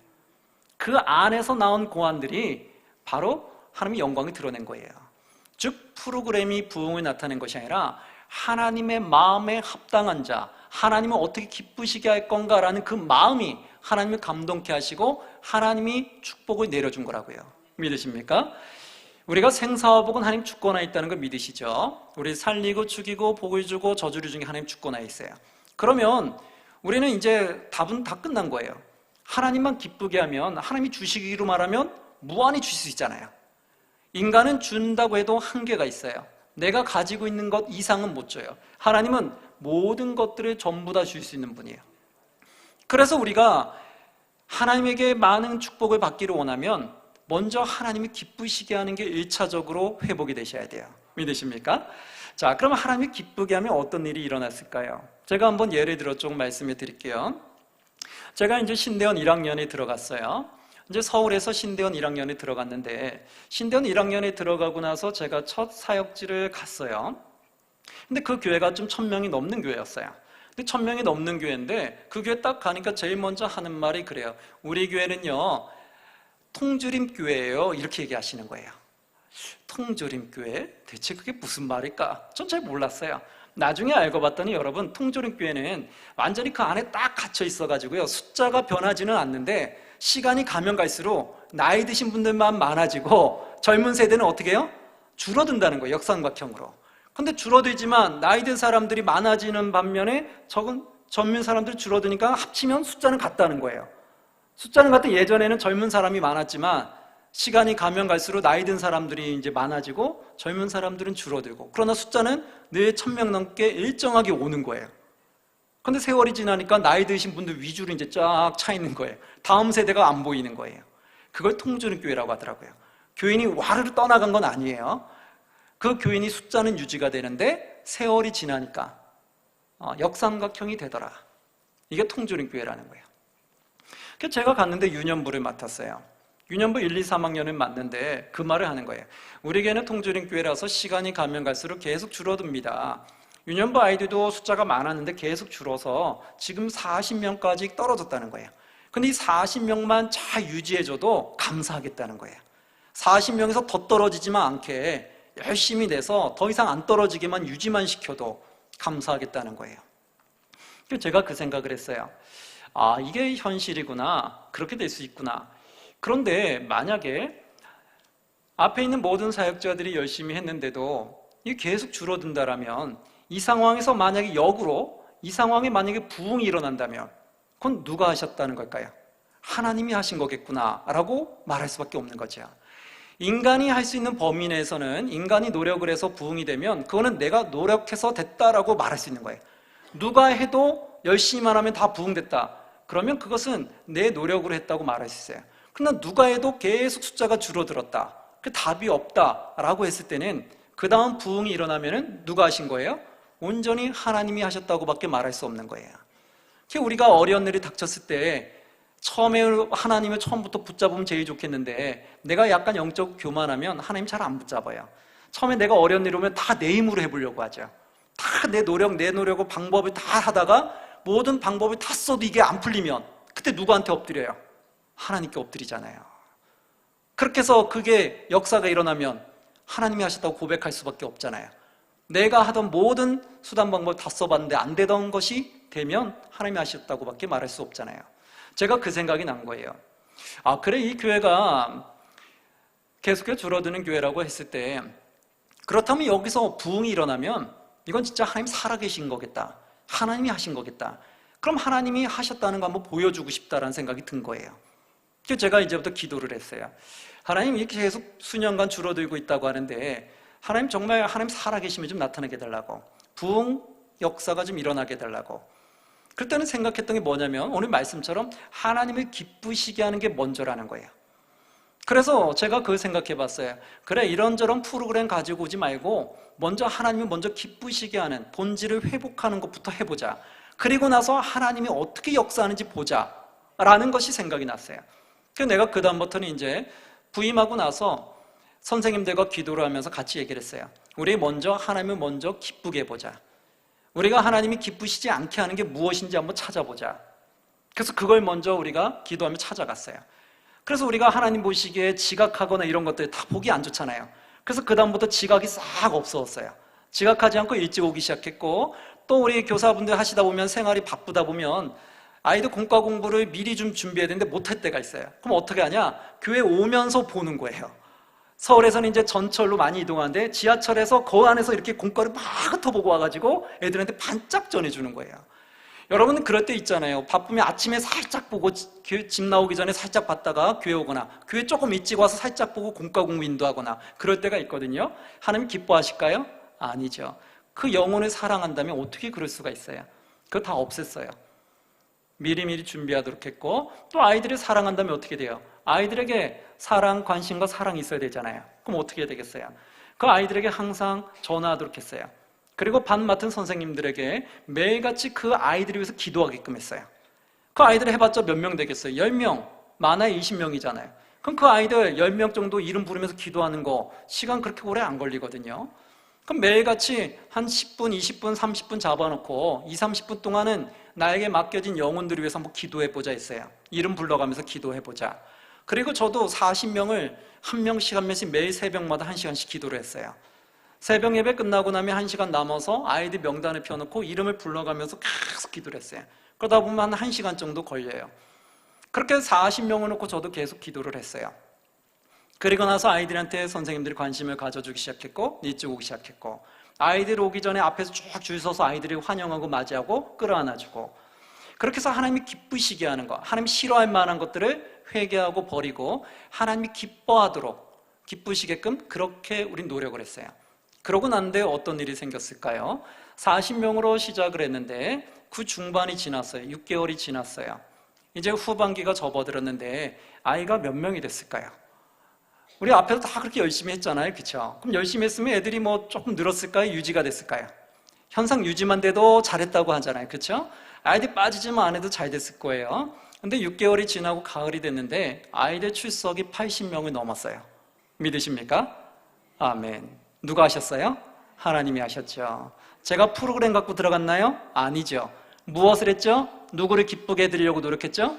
[SPEAKER 1] 그 안에서 나온 고안들이 바로 하나님의 영광을 드러낸 거예요. 즉, 프로그램이 부흥을 나타낸 것이 아니라 하나님의 마음에 합당한 자, 하나님은 어떻게 기쁘시게 할 건가라는 그 마음이 하나님을 감동케 하시고 하나님이 축복을 내려준 거라고요. 믿으십니까? 우리가 생사화복은 하나님 주권하에 있다는 걸 믿으시죠? 우리 살리고 죽이고 복을 주고 저주를 주는 게 하나님 주권하에 있어요. 그러면 우리는 이제 답은 다 끝난 거예요. 하나님만 기쁘게 하면, 하나님이 주시기로 말하면 무한히 주실 수 있잖아요. 인간은 준다고 해도 한계가 있어요. 내가 가지고 있는 것 이상은 못 줘요. 하나님은 모든 것들을 전부 다 줄 수 있는 분이에요. 그래서 우리가 하나님에게 많은 축복을 받기를 원하면 먼저 하나님이 기쁘시게 하는 게 1차적으로 회복이 되셔야 돼요. 믿으십니까? 자, 그럼 하나님이 기쁘게 하면 어떤 일이 일어났을까요? 제가 한번 예를 들어 좀 말씀해 드릴게요. 제가 이제 신대원 1학년에 들어갔어요. 이제 서울에서 신대원 1학년에 들어갔는데, 신대원 1학년에 들어가고 나서 제가 첫 사역지를 갔어요. 근데 그 교회가 좀 1000명이 넘는 교회였어요. 근데 1000명이 넘는 교회인데 그 교회 딱 가니까 제일 먼저 하는 말이 그래요. 우리 교회는요, 통조림 교회예요. 이렇게 얘기하시는 거예요. 통조림 교회? 대체 그게 무슨 말일까? 전 잘 몰랐어요. 나중에 알고 봤더니 여러분, 통조림 교회는 완전히 그 안에 딱 갇혀 있어가지고요, 숫자가 변하지는 않는데 시간이 가면 갈수록 나이 드신 분들만 많아지고 젊은 세대는 어떻게 해요? 줄어든다는 거예요. 역삼각형으로. 근데 줄어들지만 나이 든 사람들이 많아지는 반면에 젊은 사람들이 줄어드니까 합치면 숫자는 같다는 거예요. 숫자는 같은, 예전에는 젊은 사람이 많았지만 시간이 가면 갈수록 나이 든 사람들이 이제 많아지고 젊은 사람들은 줄어들고, 그러나 숫자는 늘 1000명 넘게 일정하게 오는 거예요. 근데 세월이 지나니까 나이 드신 분들 위주로 이제 쫙 차 있는 거예요. 다음 세대가 안 보이는 거예요. 그걸 통조림 교회라고 하더라고요. 교인이 와르르 떠나간 건 아니에요. 그 교인이 숫자는 유지가 되는데 세월이 지나니까 역삼각형이 되더라. 이게 통조림 교회라는 거예요. 그래서 제가 갔는데 유년부를 맡았어요. 유년부 1, 2, 3학년을 맡는데 그 말을 하는 거예요. 우리 교회는 통조림 교회라서 시간이 가면 갈수록 계속 줄어듭니다. 유년부 아이들도 숫자가 많았는데 계속 줄어서 지금 40명까지 떨어졌다는 거예요. 근데 이 40명만 잘 유지해줘도 감사하겠다는 거예요. 40명에서 더 떨어지지만 않게 열심히 내서 더 이상 안 떨어지게만 유지만 시켜도 감사하겠다는 거예요. 그래서 제가 그 생각을 했어요. 아, 이게 현실이구나. 그렇게 될 수 있구나. 그런데 만약에 앞에 있는 모든 사역자들이 열심히 했는데도 이게 계속 줄어든다라면, 이 상황에서 만약에 역으로 이 상황에 만약에 부흥이 일어난다면 그건 누가 하셨다는 걸까요? 하나님이 하신 거겠구나 라고 말할 수밖에 없는 거죠. 인간이 할 수 있는 범위 내에서는, 인간이 노력을 해서 부흥이 되면 그거는 내가 노력해서 됐다라고 말할 수 있는 거예요. 누가 해도 열심히만 하면 다 부흥됐다, 그러면 그것은 내 노력으로 했다고 말할 수 있어요. 그러나 누가 해도 계속 숫자가 줄어들었다, 그 답이 없다라고 했을 때는 그 다음 부흥이 일어나면 누가 하신 거예요? 온전히 하나님이 하셨다고밖에 말할 수 없는 거예요. 우리가 어려운 일이 닥쳤을 때 처음에 하나님을 처음부터 붙잡으면 제일 좋겠는데 내가 약간 영적 교만하면 하나님 잘 안 붙잡아요. 처음에 내가 어려운 일 오면 다 내 힘으로 해보려고 하죠. 다 내 노력을 방법을 다 하다가 모든 방법을 다 써도 이게 안 풀리면 그때 누구한테 엎드려요? 하나님께 엎드리잖아요. 그렇게 해서 그게 역사가 일어나면 하나님이 하셨다고 고백할 수밖에 없잖아요. 내가 하던 모든 수단 방법을 다 써봤는데 안 되던 것이 되면 하나님이 하셨다고밖에 말할 수 없잖아요. 제가 그 생각이 난 거예요. 그래, 이 교회가 계속해서 줄어드는 교회라고 했을 때 그렇다면 여기서 부흥이 일어나면 이건 진짜 하나님 살아계신 거겠다. 하나님이 하신 거겠다. 그럼 하나님이 하셨다는 거 한번 보여주고 싶다라는 생각이 든 거예요. 그래서 제가 이제부터 기도를 했어요. 하나님, 이렇게 계속 수년간 줄어들고 있다고 하는데 하나님 정말 하나님 살아계심이 좀 나타나게 해달라고, 부흥 역사가 좀 일어나게 해달라고. 그때는 생각했던 게 뭐냐면 오늘 말씀처럼 하나님을 기쁘시게 하는 게 먼저라는 거예요. 그래서 제가 그걸 생각해 봤어요. 그래, 이런저런 프로그램 가지고 오지 말고 먼저 하나님을 먼저 기쁘시게 하는 본질을 회복하는 것부터 해보자. 그리고 나서 하나님이 어떻게 역사하는지 보자 라는 것이 생각이 났어요. 그래서 내가 그 다음부터는 이제 부임하고 나서 선생님들과 기도를 하면서 같이 얘기를 했어요. 우리 먼저 하나님을 먼저 기쁘게 해보자. 우리가 하나님이 기쁘시지 않게 하는 게 무엇인지 한번 찾아보자. 그래서 그걸 먼저 우리가 기도하며 찾아갔어요. 그래서 우리가 하나님 보시기에 지각하거나 이런 것들 다 보기 안 좋잖아요. 그래서 그 다음부터 지각이 싹 없어졌어요. 지각하지 않고 일찍 오기 시작했고, 또 우리 교사분들 하시다 보면 생활이 바쁘다 보면 아이들 공과 공부를 미리 좀 준비해야 되는데 못할 때가 있어요. 그럼 어떻게 하냐? 교회 오면서 보는 거예요. 서울에서는 이제 전철로 많이 이동하는데 지하철에서 그 안에서 이렇게 공과를 막 흩어보고 와가지고 애들한테 반짝 전해주는 거예요. 여러분은 그럴 때 있잖아요. 바쁘면 아침에 살짝 보고 집 나오기 전에 살짝 봤다가 교회 오거나, 교회 조금 일찍 와서 살짝 보고 공과 공부 인도하거나 그럴 때가 있거든요. 하나님 기뻐하실까요? 아니죠. 그 영혼을 사랑한다면 어떻게 그럴 수가 있어요? 그거 다 없앴어요. 미리미리 준비하도록 했고, 또 아이들을 사랑한다면 어떻게 돼요? 아이들에게 사랑, 관심과 사랑이 있어야 되잖아요. 그럼 어떻게 해야 되겠어요? 그 아이들에게 항상 전화하도록 했어요. 그리고 반 맡은 선생님들에게 매일같이 그 아이들을 위해서 기도하게끔 했어요. 그 아이들 해봤자 몇 명 되겠어요? 10명, 많아야 20명이잖아요. 그럼 그 아이들 10명 정도 이름 부르면서 기도하는 거 시간 그렇게 오래 안 걸리거든요. 그럼 매일같이 한 10분, 20분, 30분 잡아놓고 20, 30분 동안은 나에게 맡겨진 영혼들을 위해서 한번 기도해보자 했어요. 이름 불러가면서 기도해보자. 그리고 저도 40명을 한 명씩 한 명씩 매일 새벽마다 1시간씩 기도를 했어요. 새벽 예배 끝나고 나면 1시간 남아서 아이들 명단을 펴놓고 이름을 불러가면서 계속 기도를 했어요. 그러다 보면 한 1시간 정도 걸려요. 그렇게 40명을 놓고 저도 계속 기도를 했어요. 그리고 나서 아이들한테 선생님들이 관심을 가져주기 시작했고, 일찍 오기 시작했고, 아이들 오기 전에 앞에서 쭉 줄 서서 아이들이 환영하고 맞이하고 끌어안아주고, 그렇게 해서 하나님이 기쁘시게 하는 것, 하나님이 싫어할 만한 것들을 회개하고 버리고 하나님이 기뻐하도록 기쁘시게끔 그렇게 우린 노력을 했어요. 그러고 난데 어떤 일이 생겼을까요? 40명으로 시작을 했는데 그 중반이 지났어요. 6개월이 지났어요. 이제 후반기가 접어들었는데 아이가 몇 명이 됐을까요? 우리 앞에서 다 그렇게 열심히 했잖아요. 그렇죠? 그럼 열심히 했으면 애들이 뭐 조금 늘었을까요? 유지가 됐을까요? 현상 유지만 돼도 잘했다고 하잖아요. 그렇죠? 아이들 빠지지만 안 해도 잘 됐을 거예요. 근데 6개월이 지나고 가을이 됐는데 아이들 출석이 80명을 넘었어요. 믿으십니까? 아멘. 누가 하셨어요? 하나님이 하셨죠. 제가 프로그램 갖고 들어갔나요? 아니죠. 무엇을 했죠? 누구를 기쁘게 해드리려고 노력했죠?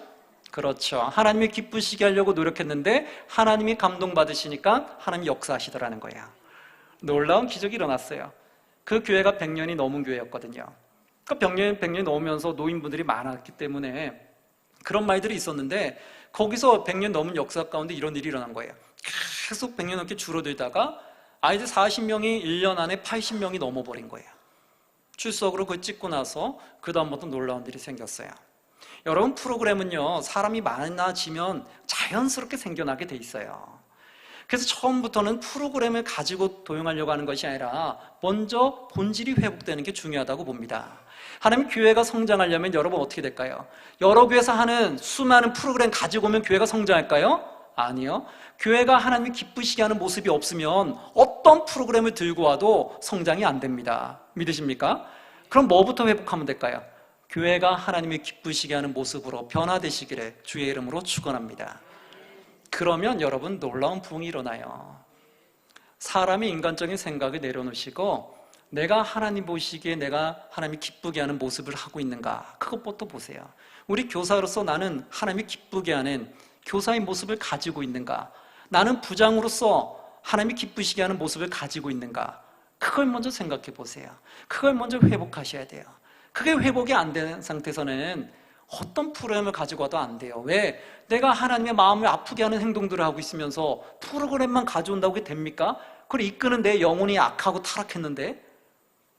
[SPEAKER 1] 그렇죠. 하나님이 기쁘시게 하려고 노력했는데 하나님이 감동받으시니까 하나님이 역사하시더라는 거예요. 놀라운 기적이 일어났어요. 그 교회가 100년이 넘은 교회였거든요. 그 100년이 넘으면서 노인분들이 많았기 때문에 그런 말들이 있었는데 거기서 100년 넘은 역사 가운데 이런 일이 일어난 거예요. 계속 100년 넘게 줄어들다가 아이들 40명이 1년 안에 80명이 넘어버린 거예요. 출석으로 그걸 찍고 나서 그 다음부터 놀라운 일이 생겼어요. 여러분, 프로그램은요, 사람이 많아지면 자연스럽게 생겨나게 돼 있어요. 그래서 처음부터는 프로그램을 가지고 도용하려고 하는 것이 아니라 먼저 본질이 회복되는 게 중요하다고 봅니다. 하나님, 교회가 성장하려면 여러분 어떻게 될까요? 여러 교회에서 하는 수많은 프로그램 가지고 오면 교회가 성장할까요? 아니요. 교회가 하나님이 기쁘시게 하는 모습이 없으면 어떤 프로그램을 들고 와도 성장이 안 됩니다. 믿으십니까? 그럼 뭐부터 회복하면 될까요? 교회가 하나님이 기쁘시게 하는 모습으로 변화되시기를 주의 이름으로 축원합니다. 그러면 여러분 놀라운 부흥이 일어나요. 사람의 인간적인 생각을 내려놓으시고 내가 하나님 보시기에 내가 하나님이 기쁘게 하는 모습을 하고 있는가, 그것부터 보세요. 우리 교사로서 나는 하나님이 기쁘게 하는 교사의 모습을 가지고 있는가, 나는 부장으로서 하나님이 기쁘시게 하는 모습을 가지고 있는가, 그걸 먼저 생각해 보세요. 그걸 먼저 회복하셔야 돼요. 그게 회복이 안 되는 상태에서는 어떤 프로그램을 가지고 와도 안 돼요. 왜? 내가 하나님의 마음을 아프게 하는 행동들을 하고 있으면서 프로그램만 가져온다고 그게 됩니까? 그걸 이끄는 내 영혼이 악하고 타락했는데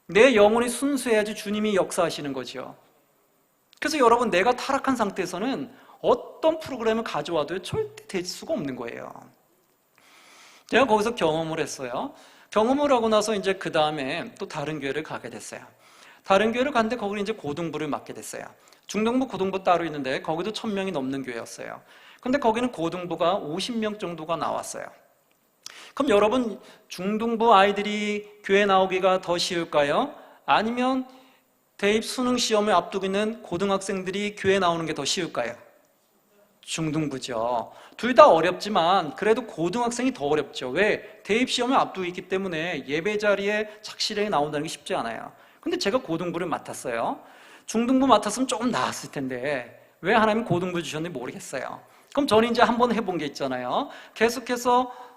[SPEAKER 1] 내 영혼이 순수해야지 주님이 역사하시는 거죠. 그래서 여러분, 내가 타락한 상태에서는 어떤 프로그램을 가져와도 절대 될 수가 없는 거예요. 제가 거기서 경험을 했어요. 경험을 하고 나서 이제 그 다음에 또 다른 교회를 가게 됐어요. 다른 교회를 갔는데 거기는 이제 고등부를 맡게 됐어요. 중등부, 고등부 따로 있는데 거기도 1000명이 넘는 교회였어요. 근데 거기는 고등부가 50명 정도가 나왔어요. 그럼 여러분, 중등부 아이들이 교회 나오기가 더 쉬울까요? 아니면 대입 수능 시험을 앞두고 있는 고등학생들이 교회 나오는 게 더 쉬울까요? 중등부죠. 둘 다 어렵지만 그래도 고등학생이 더 어렵죠. 왜? 대입 시험을 앞두고 있기 때문에 예배 자리에 착실하게 나온다는 게 쉽지 않아요. 근데 제가 고등부를 맡았어요. 중등부 맡았으면 조금 나았을 텐데 왜 하나님 고등부 주셨는지 모르겠어요. 그럼 저는 이제 한번 해본 게 있잖아요. 계속해서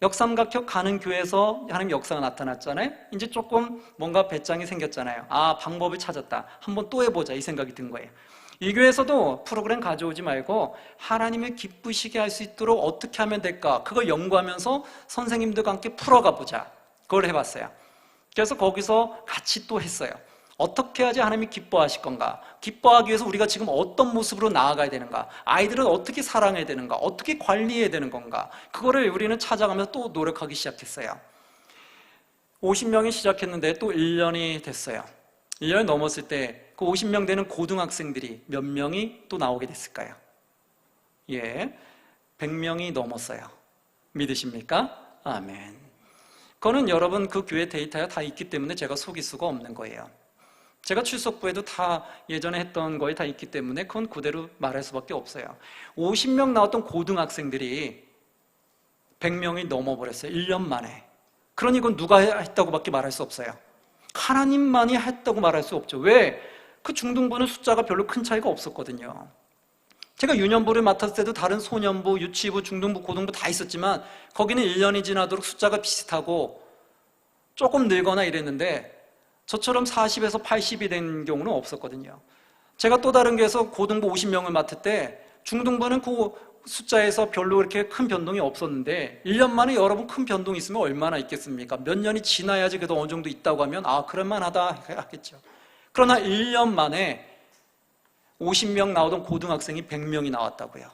[SPEAKER 1] 역삼각형 가는 교회에서 하나님 역사가 나타났잖아요. 이제 조금 뭔가 배짱이 생겼잖아요. 아, 방법을 찾았다. 한번 또 해보자, 이 생각이 든 거예요. 이 교회에서도 프로그램 가져오지 말고 하나님을 기쁘시게 할 수 있도록 어떻게 하면 될까, 그걸 연구하면서 선생님들과 함께 풀어가 보자. 그걸 해봤어요. 그래서 거기서 같이 또 했어요. 어떻게 해야지 하나님이 기뻐하실 건가, 기뻐하기 위해서 우리가 지금 어떤 모습으로 나아가야 되는가, 아이들은 어떻게 사랑해야 되는가, 어떻게 관리해야 되는 건가, 그거를 우리는 찾아가면서 또 노력하기 시작했어요. 50명이 시작했는데 또 1년이 됐어요. 1년이 넘었을 때 그 50명 되는 고등학생들이 몇 명이 또 나오게 됐을까요? 예, 100명이 넘었어요. 믿으십니까? 아멘. 그거는 여러분, 그 교회 데이터가 다 있기 때문에 제가 속일 수가 없는 거예요. 제가 출석부에도 다 예전에 했던 거에 다 있기 때문에 그건 그대로 말할 수밖에 없어요. 50명 나왔던 고등학생들이 100명이 넘어버렸어요. 1년 만에. 그러니 이건 누가 했다고 밖에 말할 수 없어요. 하나님만이 했다고 말할 수 없죠. 왜? 그 중등부는 숫자가 별로 큰 차이가 없었거든요. 제가 유년부를 맡았을 때도 다른 소년부, 유치부, 중등부, 고등부 다 있었지만 거기는 1년이 지나도록 숫자가 비슷하고 조금 늘거나 이랬는데 저처럼 40에서 80이 된 경우는 없었거든요. 제가 또 다른 교회에서 고등부 50명을 맡을 때 중등부는 그 숫자에서 별로 그렇게 큰 변동이 없었는데 1년 만에 여러분 큰 변동이 있으면 얼마나 있겠습니까? 몇 년이 지나야지 그래도 어느 정도 있다고 하면 아, 그럴만하다 하겠죠. 그러나 1년 만에 50명 나오던 고등학생이 100명이 나왔다고요.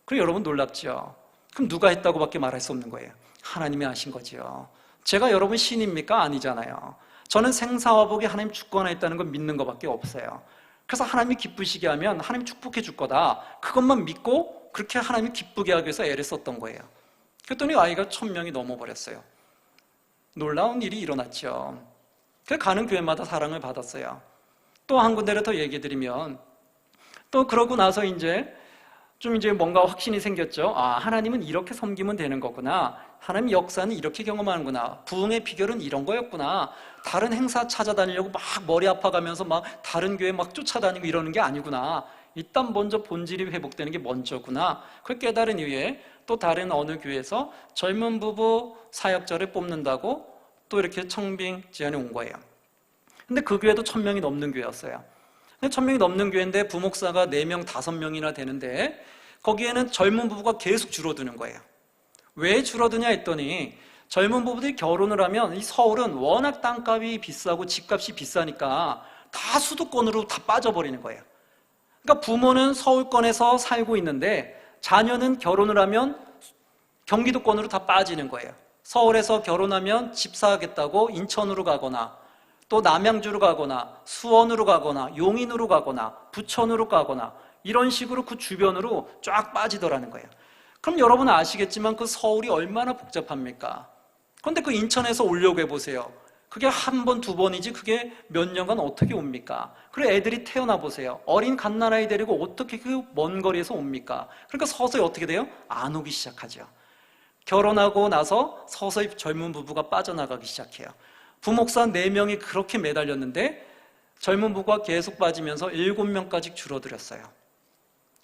[SPEAKER 1] 그럼 여러분 놀랍죠? 그럼 누가 했다고 밖에 말할 수 없는 거예요. 하나님이 하신 거죠. 제가 여러분 신입니까? 아니잖아요. 저는 생사화복이 하나님 주권에 있다는 걸 믿는 것밖에 없어요. 그래서 하나님이 기쁘시게 하면 하나님 축복해 줄 거다, 그것만 믿고 그렇게 하나님이 기쁘게 하기 위해서 애를 썼던 거예요. 그랬더니 아이가 1000명이 넘어버렸어요. 놀라운 일이 일어났죠. 그래서 가는 교회마다 사랑을 받았어요. 또 한 군데를 더 얘기해 드리면, 또 그러고 나서 이제 뭔가 확신이 생겼죠. 아, 하나님은 이렇게 섬기면 되는 거구나. 하나님 역사는 이렇게 경험하는구나. 부흥의 비결은 이런 거였구나. 다른 행사 찾아다니려고 막 머리 아파가면서 막 다른 교회 막 쫓아다니고 이러는 게 아니구나. 일단 먼저 본질이 회복되는 게 먼저구나. 그걸 깨달은 이후에 또 다른 어느 교회에서 젊은 부부 사역자를 뽑는다고 또 이렇게 청빙 제안이 온 거예요. 근데 그 교회도 1000명이 넘는 교회였어요. 1000명이 넘는 교회인데 부목사가 4명, 5명이나 되는데 거기에는 젊은 부부가 계속 줄어드는 거예요. 왜 줄어드냐 했더니 젊은 부부들이 결혼을 하면 이 서울은 워낙 땅값이 비싸고 집값이 비싸니까 다 수도권으로 다 빠져버리는 거예요. 그러니까 부모는 서울권에서 살고 있는데 자녀는 결혼을 하면 경기도권으로 다 빠지는 거예요. 서울에서 결혼하면 집 사겠다고 인천으로 가거나 또 남양주로 가거나 수원으로 가거나 용인으로 가거나 부천으로 가거나 이런 식으로 그 주변으로 쫙 빠지더라는 거예요. 그럼 여러분 아시겠지만 그 서울이 얼마나 복잡합니까? 그런데 그 인천에서 오려고 해보세요. 그게 한 번, 두 번이지 그게 몇 년간 어떻게 옵니까? 그리고 애들이 태어나 보세요. 어린 갓난아이 데리고 어떻게 그 먼 거리에서 옵니까? 그러니까 서서히 어떻게 돼요? 안 오기 시작하죠. 결혼하고 나서 서서히 젊은 부부가 빠져나가기 시작해요. 부목사 4명이 그렇게 매달렸는데 젊은 부부가 계속 빠지면서 7명까지 줄어들었어요.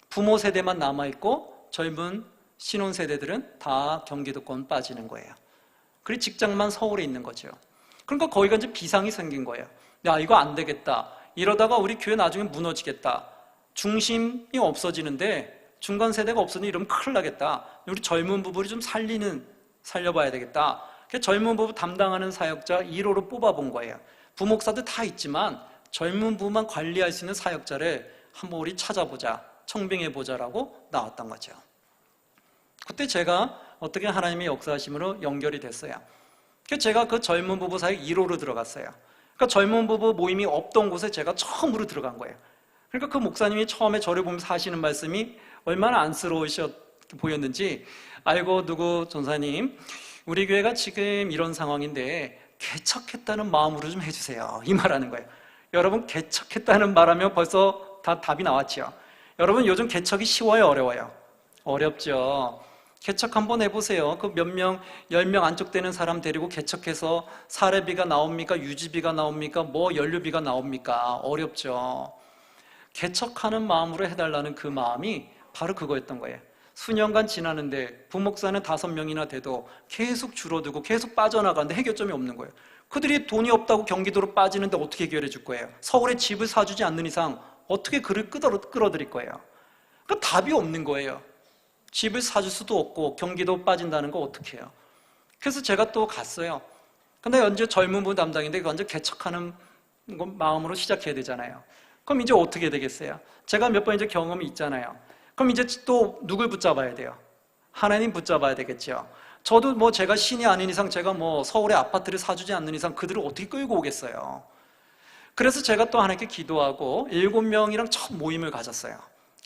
[SPEAKER 1] 부모 세대만 남아있고 젊은 신혼 세대들은 다 경기도권 빠지는 거예요. 그리고 직장만 서울에 있는 거죠. 그러니까 거기가 이제 비상이 생긴 거예요. 야, 이거 안 되겠다. 이러다가 우리 교회 나중에 무너지겠다. 중심이 없어지는데 중간 세대가 없어지면 이러면 큰일 나겠다. 우리 젊은 부부를 좀 살려봐야 되겠다. 그래서 젊은 부부 담당하는 사역자 1호로 뽑아본 거예요. 부목사들 다 있지만 젊은 부부만 관리할 수 있는 사역자를 한번 우리 찾아보자. 청빙해보자라고 나왔던 거죠. 그때 제가 어떻게 하나님의 역사하심으로 연결이 됐어요. 그래서 제가 그 젊은 부부 사역 1호로 들어갔어요. 그러니까 젊은 부부 모임이 없던 곳에 제가 처음으로 들어간 거예요. 그러니까 그 목사님이 처음에 저를 보면서 하시는 말씀이 얼마나 안쓰러우셔 보였는지, 아이고 누구 전사님, 우리 교회가 지금 이런 상황인데 개척했다는 마음으로 좀 해주세요. 이 말하는 거예요. 여러분, 개척했다는 말하면 벌써 다 답이 나왔죠. 여러분, 요즘 개척이 쉬워요, 어려워요? 어렵죠. 개척 한번 해보세요. 그 몇 명, 10명 안쪽 되는 사람 데리고 개척해서 사례비가 나옵니까? 유지비가 나옵니까? 뭐 연료비가 나옵니까? 어렵죠. 개척하는 마음으로 해달라는 그 마음이 바로 그거였던 거예요. 수년간 지나는데 부목사는 5명이나 돼도 계속 줄어들고 계속 빠져나가는데 해결점이 없는 거예요. 그들이 돈이 없다고 경기도로 빠지는데 어떻게 해결해 줄 거예요? 서울에 집을 사주지 않는 이상 어떻게 그를 끌어들일 거예요? 그러니까 답이 없는 거예요. 집을 사줄 수도 없고 경기도 빠진다는 거 어떻게 해요? 그래서 제가 또 갔어요. 근데 언제 젊은 분 담당인데 먼저 개척하는 마음으로 시작해야 되잖아요. 그럼 이제 어떻게 되겠어요? 제가 몇 번 이제 경험이 있잖아요. 그럼 이제 또 누굴 붙잡아야 돼요? 하나님 붙잡아야 되겠죠. 저도 뭐 제가 신이 아닌 이상, 제가 뭐 서울에 아파트를 사주지 않는 이상 그들을 어떻게 끌고 오겠어요? 그래서 제가 또 하나님께 기도하고 7명이랑 첫 모임을 가졌어요.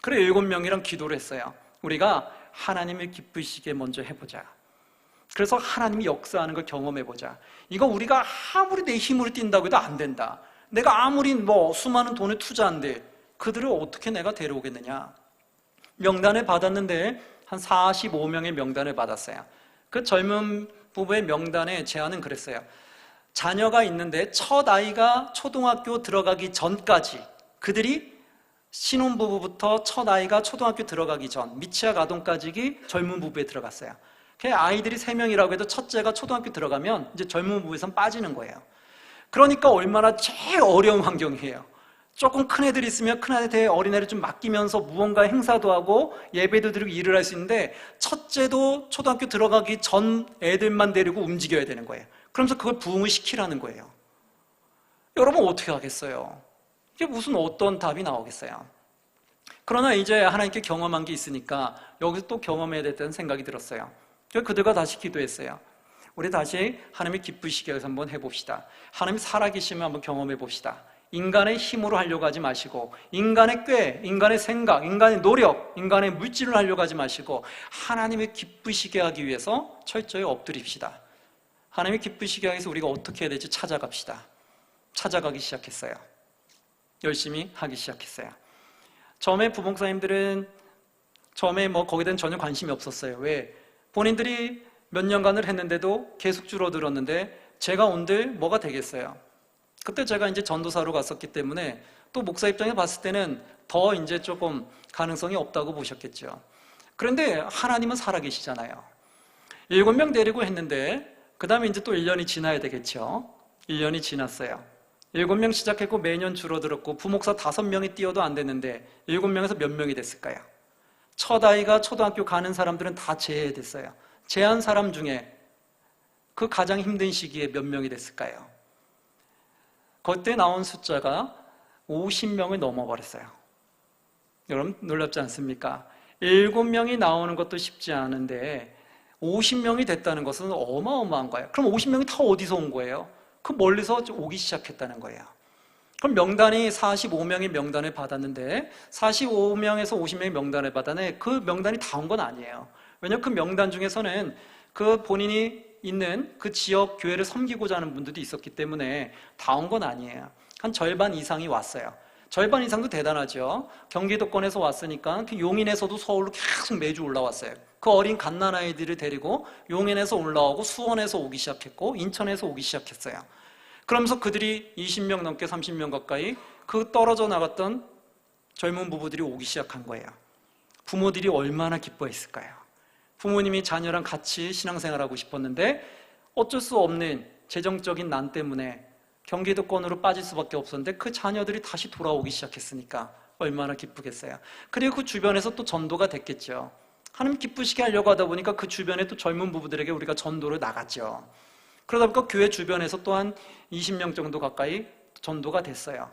[SPEAKER 1] 그래 7명이랑 기도를 했어요. 우리가 하나님을 기쁘시게 먼저 해보자. 그래서 하나님이 역사하는 걸 경험해보자. 이거 우리가 아무리 내 힘으로 뛴다고 해도 안 된다. 내가 아무리 뭐 수많은 돈을 투자한데 그들을 어떻게 내가 데려오겠느냐. 명단을 받았는데 한 45명의 명단을 받았어요. 그 젊은 부부의 명단의 제안은 그랬어요. 자녀가 있는데 첫 아이가 초등학교 들어가기 전까지, 그들이 신혼부부부터 첫 아이가 초등학교 들어가기 전 미취학 아동까지 젊은 부부에 들어갔어요. 아이들이 3명이라고 해도 첫째가 초등학교 들어가면 이제 젊은 부부에선 빠지는 거예요. 그러니까 얼마나 제일 어려운 환경이에요. 조금 큰 애들이 있으면 큰 애한테 어린애를 좀 맡기면서 무언가 행사도 하고 예배도 드리고 일을 할 수 있는데, 첫째도 초등학교 들어가기 전 애들만 데리고 움직여야 되는 거예요. 그러면서 그걸 부흥을 시키라는 거예요. 여러분 어떻게 하겠어요? 이게 무슨 어떤 답이 나오겠어요? 그러나 이제 하나님께 경험한 게 있으니까 여기서 또 경험해야 됐다는 생각이 들었어요. 그래서 그들과 다시 기도했어요. 우리 다시 하나님이 기쁘시게 해서 한번 해봅시다. 하나님이 살아계시면 한번 경험해 봅시다. 인간의 힘으로 하려고 하지 마시고, 인간의 꾀, 인간의 생각, 인간의 노력, 인간의 물질을 하려고 하지 마시고 하나님의 기쁘시게 하기 위해서 철저히 엎드립시다. 하나님의 기쁘시게 하기 위해서 우리가 어떻게 해야 될지 찾아갑시다. 찾아가기 시작했어요. 열심히 하기 시작했어요. 처음에 부목사님들은 처음에 뭐 거기에 대한 전혀 관심이 없었어요. 왜? 본인들이 몇 년간을 했는데도 계속 줄어들었는데 제가 온들 뭐가 되겠어요? 그때 제가 이제 전도사로 갔었기 때문에 또 목사 입장에서 봤을 때는 더 이제 조금 가능성이 없다고 보셨겠죠. 그런데 하나님은 살아계시잖아요. 7명 데리고 했는데 그 다음에 이제 또 1년이 지나야 되겠죠. 1년이 지났어요. 7명 시작했고 매년 줄어들었고 부목사 5명이 뛰어도 안 됐는데 7명에서 몇 명이 됐을까요? 첫 아이가 초등학교 가는 사람들은 다 제외됐어요. 제한 사람 중에 그 가장 힘든 시기에 몇 명이 됐을까요? 그때 나온 숫자가 50명을 넘어버렸어요. 여러분 놀랍지 않습니까? 7명이 나오는 것도 쉽지 않은데 50명이 됐다는 것은 어마어마한 거예요. 그럼 50명이 다 어디서 온 거예요? 그 멀리서 오기 시작했다는 거예요. 그럼 명단이 45명의 명단을 받았는데 45명에서 50명의 명단을 받았는데 그 명단이 다 온 건 아니에요. 왜냐하면 그 명단 중에서는 그 본인이 있는 그 지역 교회를 섬기고자 하는 분들도 있었기 때문에 다 온 건 아니에요. 한 절반 이상이 왔어요. 절반 이상도 대단하죠. 경기도권에서 왔으니까 그 용인에서도 서울로 계속 매주 올라왔어요. 그 어린 갓난아이들을 데리고 용인에서 올라오고 수원에서 오기 시작했고 인천에서 오기 시작했어요. 그러면서 그들이 20명 넘게 30명 가까이 그 떨어져 나갔던 젊은 부부들이 오기 시작한 거예요. 부모들이 얼마나 기뻐했을까요? 부모님이 자녀랑 같이 신앙생활하고 싶었는데 어쩔 수 없는 재정적인 난 때문에 경기도권으로 빠질 수밖에 없었는데 그 자녀들이 다시 돌아오기 시작했으니까 얼마나 기쁘겠어요. 그리고 그 주변에서 또 전도가 됐겠죠. 하나님 기쁘시게 하려고 하다 보니까 그 주변에 또 젊은 부부들에게 우리가 전도를 나갔죠. 그러다 보니까 교회 주변에서 또 한 20명 정도 가까이 전도가 됐어요.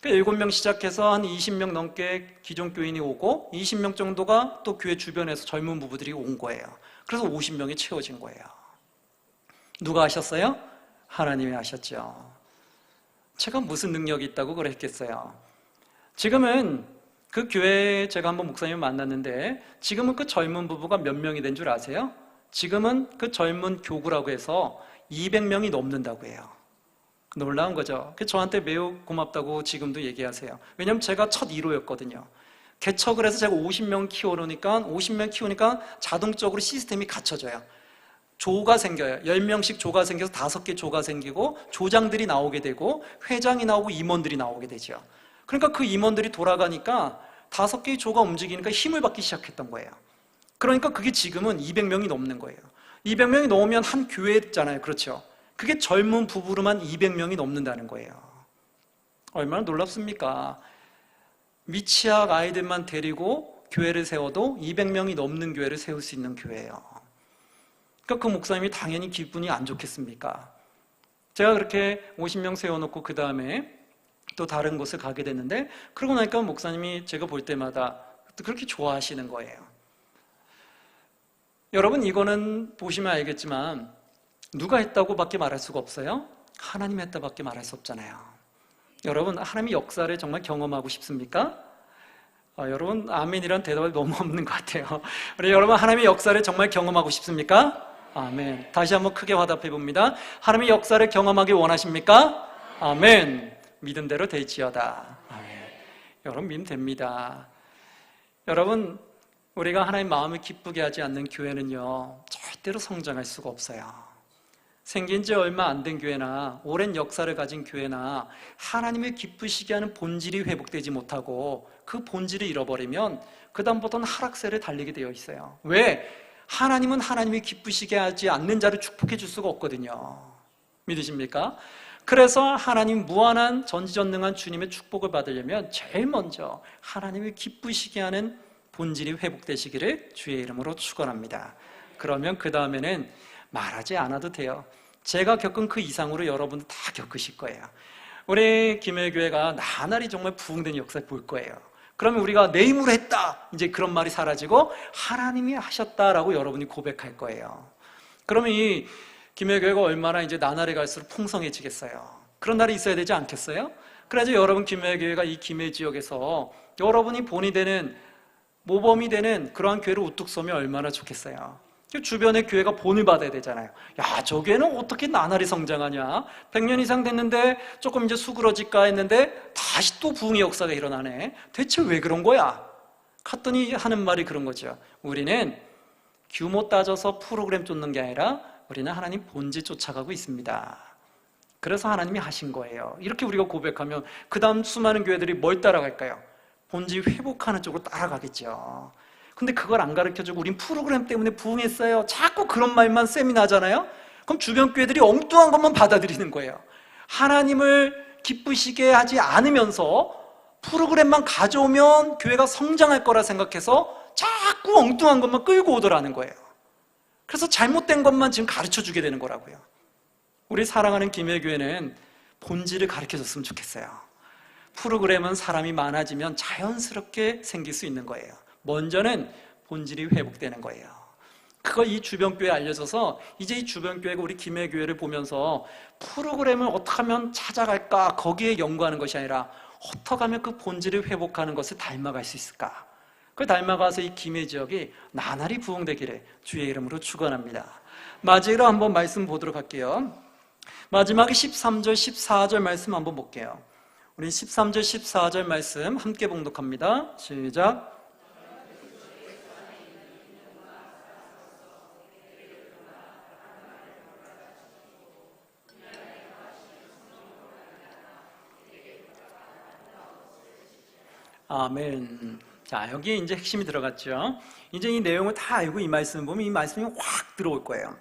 [SPEAKER 1] 7명 시작해서 한 20명 넘게 기존 교인이 오고 20명 정도가 또 교회 주변에서 젊은 부부들이 온 거예요. 그래서 50명이 채워진 거예요. 누가 하셨어요? 하나님이 하셨죠. 제가 무슨 능력이 있다고 그랬겠어요. 지금은 그 교회에 제가 한번 목사님을 만났는데 지금은 그 젊은 부부가 몇 명이 된 줄 아세요? 지금은 그 젊은 교구라고 해서 200명이 넘는다고 해요. 놀라운 거죠. 저한테 매우 고맙다고 지금도 얘기하세요. 왜냐하면 제가 첫 1호였거든요. 개척을 해서 제가 50명 키우니까 자동적으로 시스템이 갖춰져요. 조가 생겨요. 10명씩 조가 생겨서 5개 조가 생기고 조장들이 나오게 되고 회장이 나오고 임원들이 나오게 되죠. 그러니까 그 임원들이 돌아가니까 5개의 조가 움직이니까 힘을 받기 시작했던 거예요. 그러니까 그게 지금은 200명이 넘는 거예요. 200명이 넘으면 한 교회잖아요. 그렇죠? 그게 젊은 부부로만 200명이 넘는다는 거예요. 얼마나 놀랍습니까? 미취학 아이들만 데리고 교회를 세워도 200명이 넘는 교회를 세울 수 있는 교회예요. 그러니까 그 목사님이 당연히 기분이 안 좋겠습니까? 제가 그렇게 50명 세워놓고 그 다음에 또 다른 곳을 가게 됐는데 그러고 나니까 목사님이 제가 볼 때마다 그렇게 좋아하시는 거예요. 여러분 이거는 보시면 알겠지만 누가 했다고 밖에 말할 수가 없어요? 하나님이 했다 밖에 말할 수 없잖아요. 여러분 하나님의 역사를 정말 경험하고 싶습니까? 여러분 아멘이란 대답이 너무 없는 것 같아요. 우리 여러분 하나님의 역사를 정말 경험하고 싶습니까? 아멘. 다시 한번 크게 화답해 봅니다. 하나님의 역사를 경험하기 원하십니까? 아멘. 믿은 대로 되지어다. 아멘. 여러분 믿으면 됩니다. 여러분 우리가 하나님의 마음을 기쁘게 하지 않는 교회는요 절대로 성장할 수가 없어요. 생긴 지 얼마 안 된 교회나 오랜 역사를 가진 교회나 하나님을 기쁘시게 하는 본질이 회복되지 못하고 그 본질을 잃어버리면 그 다음부터는 하락세를 달리게 되어 있어요. 왜? 하나님은 하나님이 기쁘시게 하지 않는 자를 축복해 줄 수가 없거든요. 믿으십니까? 그래서 하나님 무한한 전지전능한 주님의 축복을 받으려면 제일 먼저 하나님을 기쁘시게 하는 본질이 회복되시기를 주의 이름으로 축원합니다. 그러면 그 다음에는 말하지 않아도 돼요. 제가 겪은 그 이상으로 여러분도 다 겪으실 거예요. 우리 김해교회가 나날이 정말 부흥된 역사를 볼 거예요. 그러면 우리가 내 힘으로 했다 이제 그런 말이 사라지고 하나님이 하셨다라고 여러분이 고백할 거예요. 그러면 이 김해교회가 얼마나 이제 나날이 갈수록 풍성해지겠어요. 그런 날이 있어야 되지 않겠어요? 그래서 여러분 김해교회가 이 김해 지역에서 여러분이 본이 되는 모범이 되는 그러한 교회를 우뚝 서면 얼마나 좋겠어요. 주변의 교회가 본을 받아야 되잖아요. 야, 저 교회는 어떻게 나날이 성장하냐? 100년 이상 됐는데 조금 이제 수그러질까 했는데 다시 또 부흥의 역사가 일어나네. 대체 왜 그런 거야? 갔더니 하는 말이 그런 거죠. 우리는 규모 따져서 프로그램 쫓는 게 아니라 우리는 하나님 본질 쫓아가고 있습니다. 그래서 하나님이 하신 거예요. 이렇게 우리가 고백하면 그 다음 수많은 교회들이 뭘 따라갈까요? 본질 회복하는 쪽으로 따라가겠죠. 근데 그걸 안 가르쳐주고 우린 프로그램 때문에 부흥했어요. 자꾸 그런 말만 세미나잖아요. 그럼 주변 교회들이 엉뚱한 것만 받아들이는 거예요. 하나님을 기쁘시게 하지 않으면서 프로그램만 가져오면 교회가 성장할 거라 생각해서 자꾸 엉뚱한 것만 끌고 오더라는 거예요. 그래서 잘못된 것만 지금 가르쳐주게 되는 거라고요. 우리 사랑하는 김해교회는 본질을 가르쳐줬으면 좋겠어요. 프로그램은 사람이 많아지면 자연스럽게 생길 수 있는 거예요. 먼저는 본질이 회복되는 거예요. 그거 이 주변 교회에 알려져서 이제 이 주변 교회가 우리 김해교회를 보면서 프로그램을 어떻게 하면 찾아갈까 거기에 연구하는 것이 아니라 어떻게 하면 그 본질을 회복하는 것을 닮아갈 수 있을까 그 닮아가서 이 김해 지역이 나날이 부흥되기를 주의 이름으로 축원합니다. 마지막으로 한번 말씀 보도록 할게요. 마지막에 13절, 14절 말씀 한번 볼게요. 우리 13절, 14절 말씀 함께 봉독합니다. 시작. 아멘. 자, 여기에 이제 핵심이 들어갔죠. 이제 이 내용을 다 알고 이 말씀을 보면 이 말씀이 확 들어올 거예요.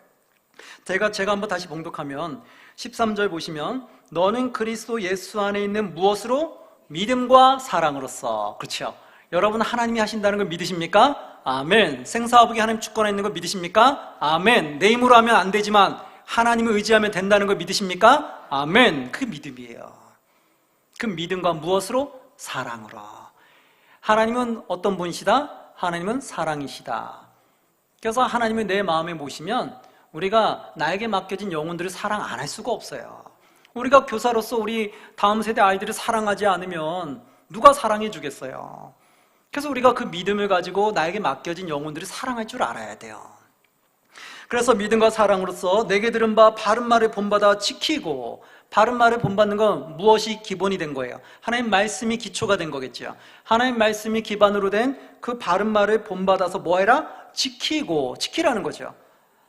[SPEAKER 1] 제가 한번 다시 봉독하면 13절 보시면 너는 그리스도 예수 안에 있는 무엇으로? 믿음과 사랑으로서. 그렇죠. 여러분 하나님이 하신다는 걸 믿으십니까? 아멘. 생사화복이 하나님 주권에 있는 걸 믿으십니까? 아멘. 내 힘으로 하면 안 되지만 하나님을 의지하면 된다는 걸 믿으십니까? 아멘. 그게 믿음이에요. 그 믿음과 무엇으로? 사랑으로. 하나님은 어떤 분이시다? 하나님은 사랑이시다. 그래서 하나님을 내 마음에 모시면 우리가 나에게 맡겨진 영혼들을 사랑 안 할 수가 없어요. 우리가 교사로서 우리 다음 세대 아이들을 사랑하지 않으면 누가 사랑해 주겠어요? 그래서 우리가 그 믿음을 가지고 나에게 맡겨진 영혼들을 사랑할 줄 알아야 돼요. 그래서 믿음과 사랑으로서 내게 들은 바 바른 말을 본받아 지키고, 바른 말을 본받는 건 무엇이 기본이 된 거예요? 하나님 말씀이 기초가 된 거겠죠. 하나님 말씀이 기반으로 된 그 바른 말을 본받아서 뭐 해라? 지키라는 거죠.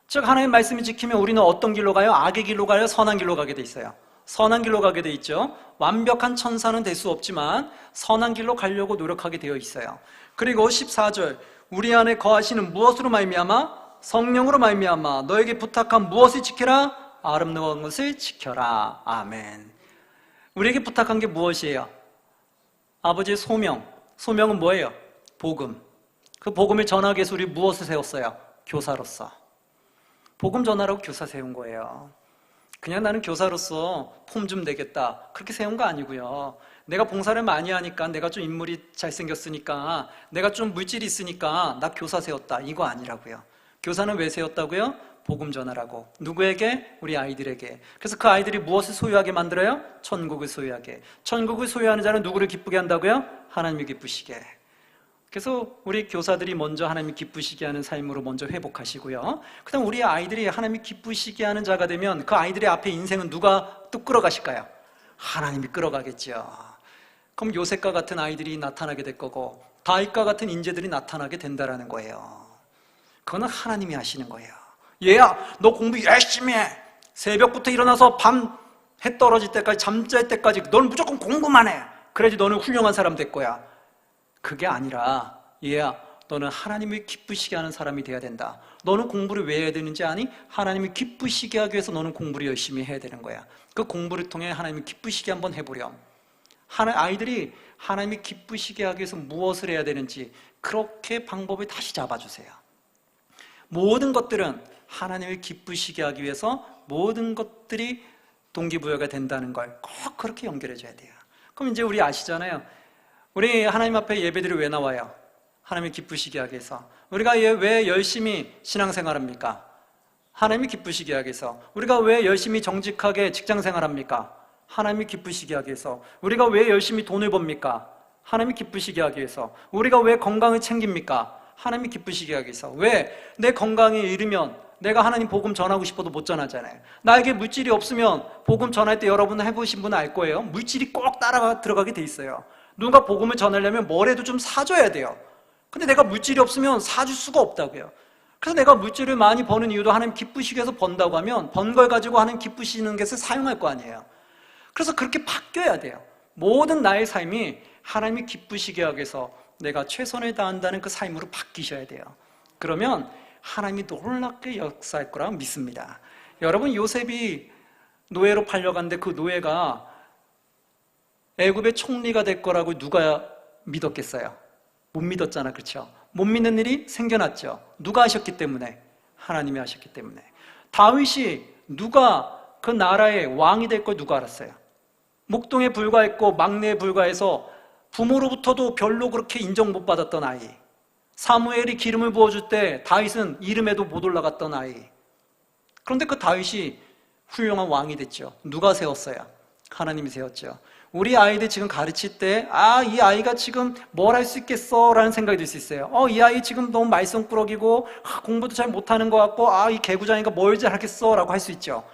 [SPEAKER 1] 즉 하나님 말씀이 지키면 우리는 어떤 길로 가요? 악의 길로 가요? 선한 길로 가게 돼 있어요. 선한 길로 가게 돼 있죠. 완벽한 천사는 될 수 없지만 선한 길로 가려고 노력하게 되어 있어요. 그리고 14절 우리 안에 거하시는 무엇으로 말미암아? 성령으로 말미암아 너에게 부탁한 무엇을 지켜라? 아름다운 것을 지켜라. 아멘. 우리에게 부탁한 게 무엇이에요? 아버지의 소명은 뭐예요? 복음. 그 복음을 전하기 위해서 우리 무엇을 세웠어요? 교사로서. 복음 전하라고 교사 세운 거예요. 그냥 나는 교사로서 폼 좀 내겠다 그렇게 세운 거 아니고요. 내가 봉사를 많이 하니까, 내가 좀 인물이 잘생겼으니까, 내가 좀 물질이 있으니까 나 교사 세웠다 이거 아니라고요. 교사는 왜 세웠다고요? 복음 전하라고. 누구에게? 우리 아이들에게. 그래서 그 아이들이 무엇을 소유하게 만들어요? 천국을 소유하게. 천국을 소유하는 자는 누구를 기쁘게 한다고요? 하나님이 기쁘시게. 그래서 우리 교사들이 먼저 하나님이 기쁘시게 하는 삶으로 먼저 회복하시고요. 그 다음 우리 아이들이 하나님이 기쁘시게 하는 자가 되면 그 아이들의 앞에 인생은 누가 또 끌어가실까요? 하나님이 끌어가겠죠. 그럼 요셉과 같은 아이들이 나타나게 될 거고 다윗과 같은 인재들이 나타나게 된다라는 거예요. 그거는 하나님이 하시는 거예요. 얘야 너 공부 열심히 해. 새벽부터 일어나서 밤 해 떨어질 때까지 잠잘 때까지 너는 무조건 공부만 해. 그래야지 너는 훌륭한 사람 될 거야. 그게 아니라 얘야 너는 하나님을 기쁘시게 하는 사람이 돼야 된다. 너는 공부를 왜 해야 되는지 아니? 하나님을 기쁘시게 하기 위해서 너는 공부를 열심히 해야 되는 거야. 그 공부를 통해 하나님을 기쁘시게 한번 해보렴. 아이들이 하나님이 기쁘시게 하기 위해서 무엇을 해야 되는지 그렇게 방법을 다시 잡아주세요. 모든 것들은 하나님을 기쁘시게 하기 위해서 모든 것들이 동기부여가 된다는 걸 꼭 그렇게 연결해줘야 돼요. 그럼 이제 우리 아시잖아요. 우리 하나님 앞에 예배들이 왜 나와요? 하나님이 기쁘시게 하기 위해서. 우리가 왜 열심히 신앙생활합니까? 하나님이 기쁘시게 하기 위해서. 우리가 왜 열심히 정직하게 직장생활합니까? 하나님이 기쁘시게 하기 위해서. 우리가 왜 열심히 돈을 법니까? 하나님이 기쁘시게 하기 위해서. 우리가 왜 건강을 챙깁니까? 하나님이 기쁘시게 하기 위해서. 왜? 내 건강에 이르면 내가 하나님 복음 전하고 싶어도 못 전하잖아요. 나에게 물질이 없으면 복음 전할 때 여러분 해보신 분은 알 거예요. 물질이 꼭 들어가게 돼 있어요. 누군가 복음을 전하려면 뭐라도 좀 사줘야 돼요. 근데 내가 물질이 없으면 사줄 수가 없다고요. 그래서 내가 물질을 많이 버는 이유도 하나님 기쁘시게 해서 번다고 하면 번 걸 가지고 하나님 기쁘시는 것을 사용할 거 아니에요. 그래서 그렇게 바뀌어야 돼요. 모든 나의 삶이 하나님이 기쁘시게 하기 위해서 내가 최선을 다한다는 그 삶으로 바뀌셔야 돼요. 그러면 하나님이 놀랍게 역사할 거라고 믿습니다. 여러분 요셉이 노예로 팔려갔는데 그 노예가 애굽의 총리가 될 거라고 누가 믿었겠어요? 못 믿었잖아, 그렇죠? 못 믿는 일이 생겨났죠. 누가 하셨기 때문에? 하나님이 하셨기 때문에. 다윗이 누가 그 나라의 왕이 될 걸 누가 알았어요? 목동에 불과했고 막내에 불과해서 부모로부터도 별로 그렇게 인정 못 받았던 아이. 사무엘이 기름을 부어줄 때 다윗은 이름에도 못 올라갔던 아이. 그런데 그 다윗이 훌륭한 왕이 됐죠. 누가 세웠어요? 하나님이 세웠죠. 우리 아이들 지금 가르칠 때, 이 아이가 지금 뭘 할 수 있겠어? 라는 생각이 들 수 있어요. 이 아이 지금 너무 말썽꾸러기고, 공부도 잘 못하는 것 같고, 이 개구장이가 뭘 잘하겠어? 라고 할 수 있죠.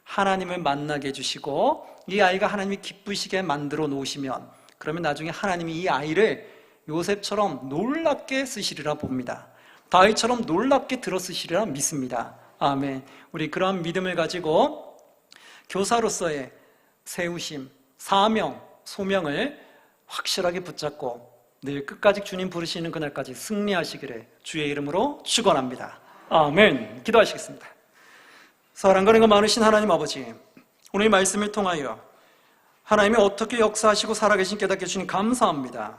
[SPEAKER 1] 하나님을 만나게 해주시고, 이 아이가 하나님이 기쁘시게 만들어 놓으시면, 그러면 나중에 하나님이 이 아이를 요셉처럼 놀랍게 쓰시리라 봅니다. 다윗처럼 놀랍게 들어 쓰시리라 믿습니다. 아멘. 우리 그러한 믿음을 가지고 교사로서의 세우심, 사명, 소명을 확실하게 붙잡고 늘 끝까지 주님 부르시는 그날까지 승리하시기를 주의 이름으로 축원합니다. 아멘. 기도하시겠습니다. 사랑과 은혜가 많으신 하나님 아버지, 오늘 말씀을 통하여 하나님이 어떻게 역사하시고 살아계신 깨닫게 주님 감사합니다.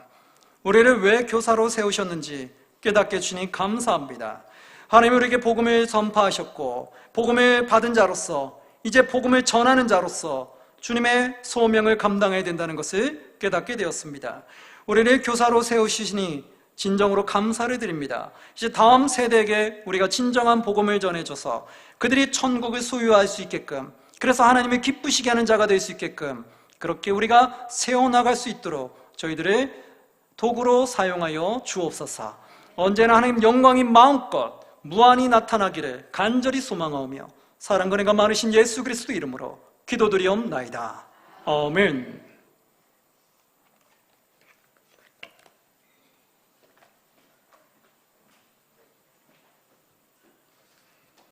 [SPEAKER 1] 우리를 왜 교사로 세우셨는지 깨닫게 주님 감사합니다. 하나님이 우리에게 복음을 전파하셨고 복음을 받은 자로서 이제 복음을 전하는 자로서 주님의 소명을 감당해야 된다는 것을 깨닫게 되었습니다. 우리를 교사로 세우시니 진정으로 감사를 드립니다. 이제 다음 세대에게 우리가 진정한 복음을 전해줘서 그들이 천국을 소유할 수 있게끔, 그래서 하나님을 기쁘시게 하는 자가 될 수 있게끔 그렇게 우리가 세워나갈 수 있도록 저희들을 도구로 사용하여 주옵소서. 언제나 하나님 영광이 마음껏 무한히 나타나기를 간절히 소망하오며 사랑과 은혜가 많으신 예수 그리스도 이름으로 기도드리옵나이다. 아멘.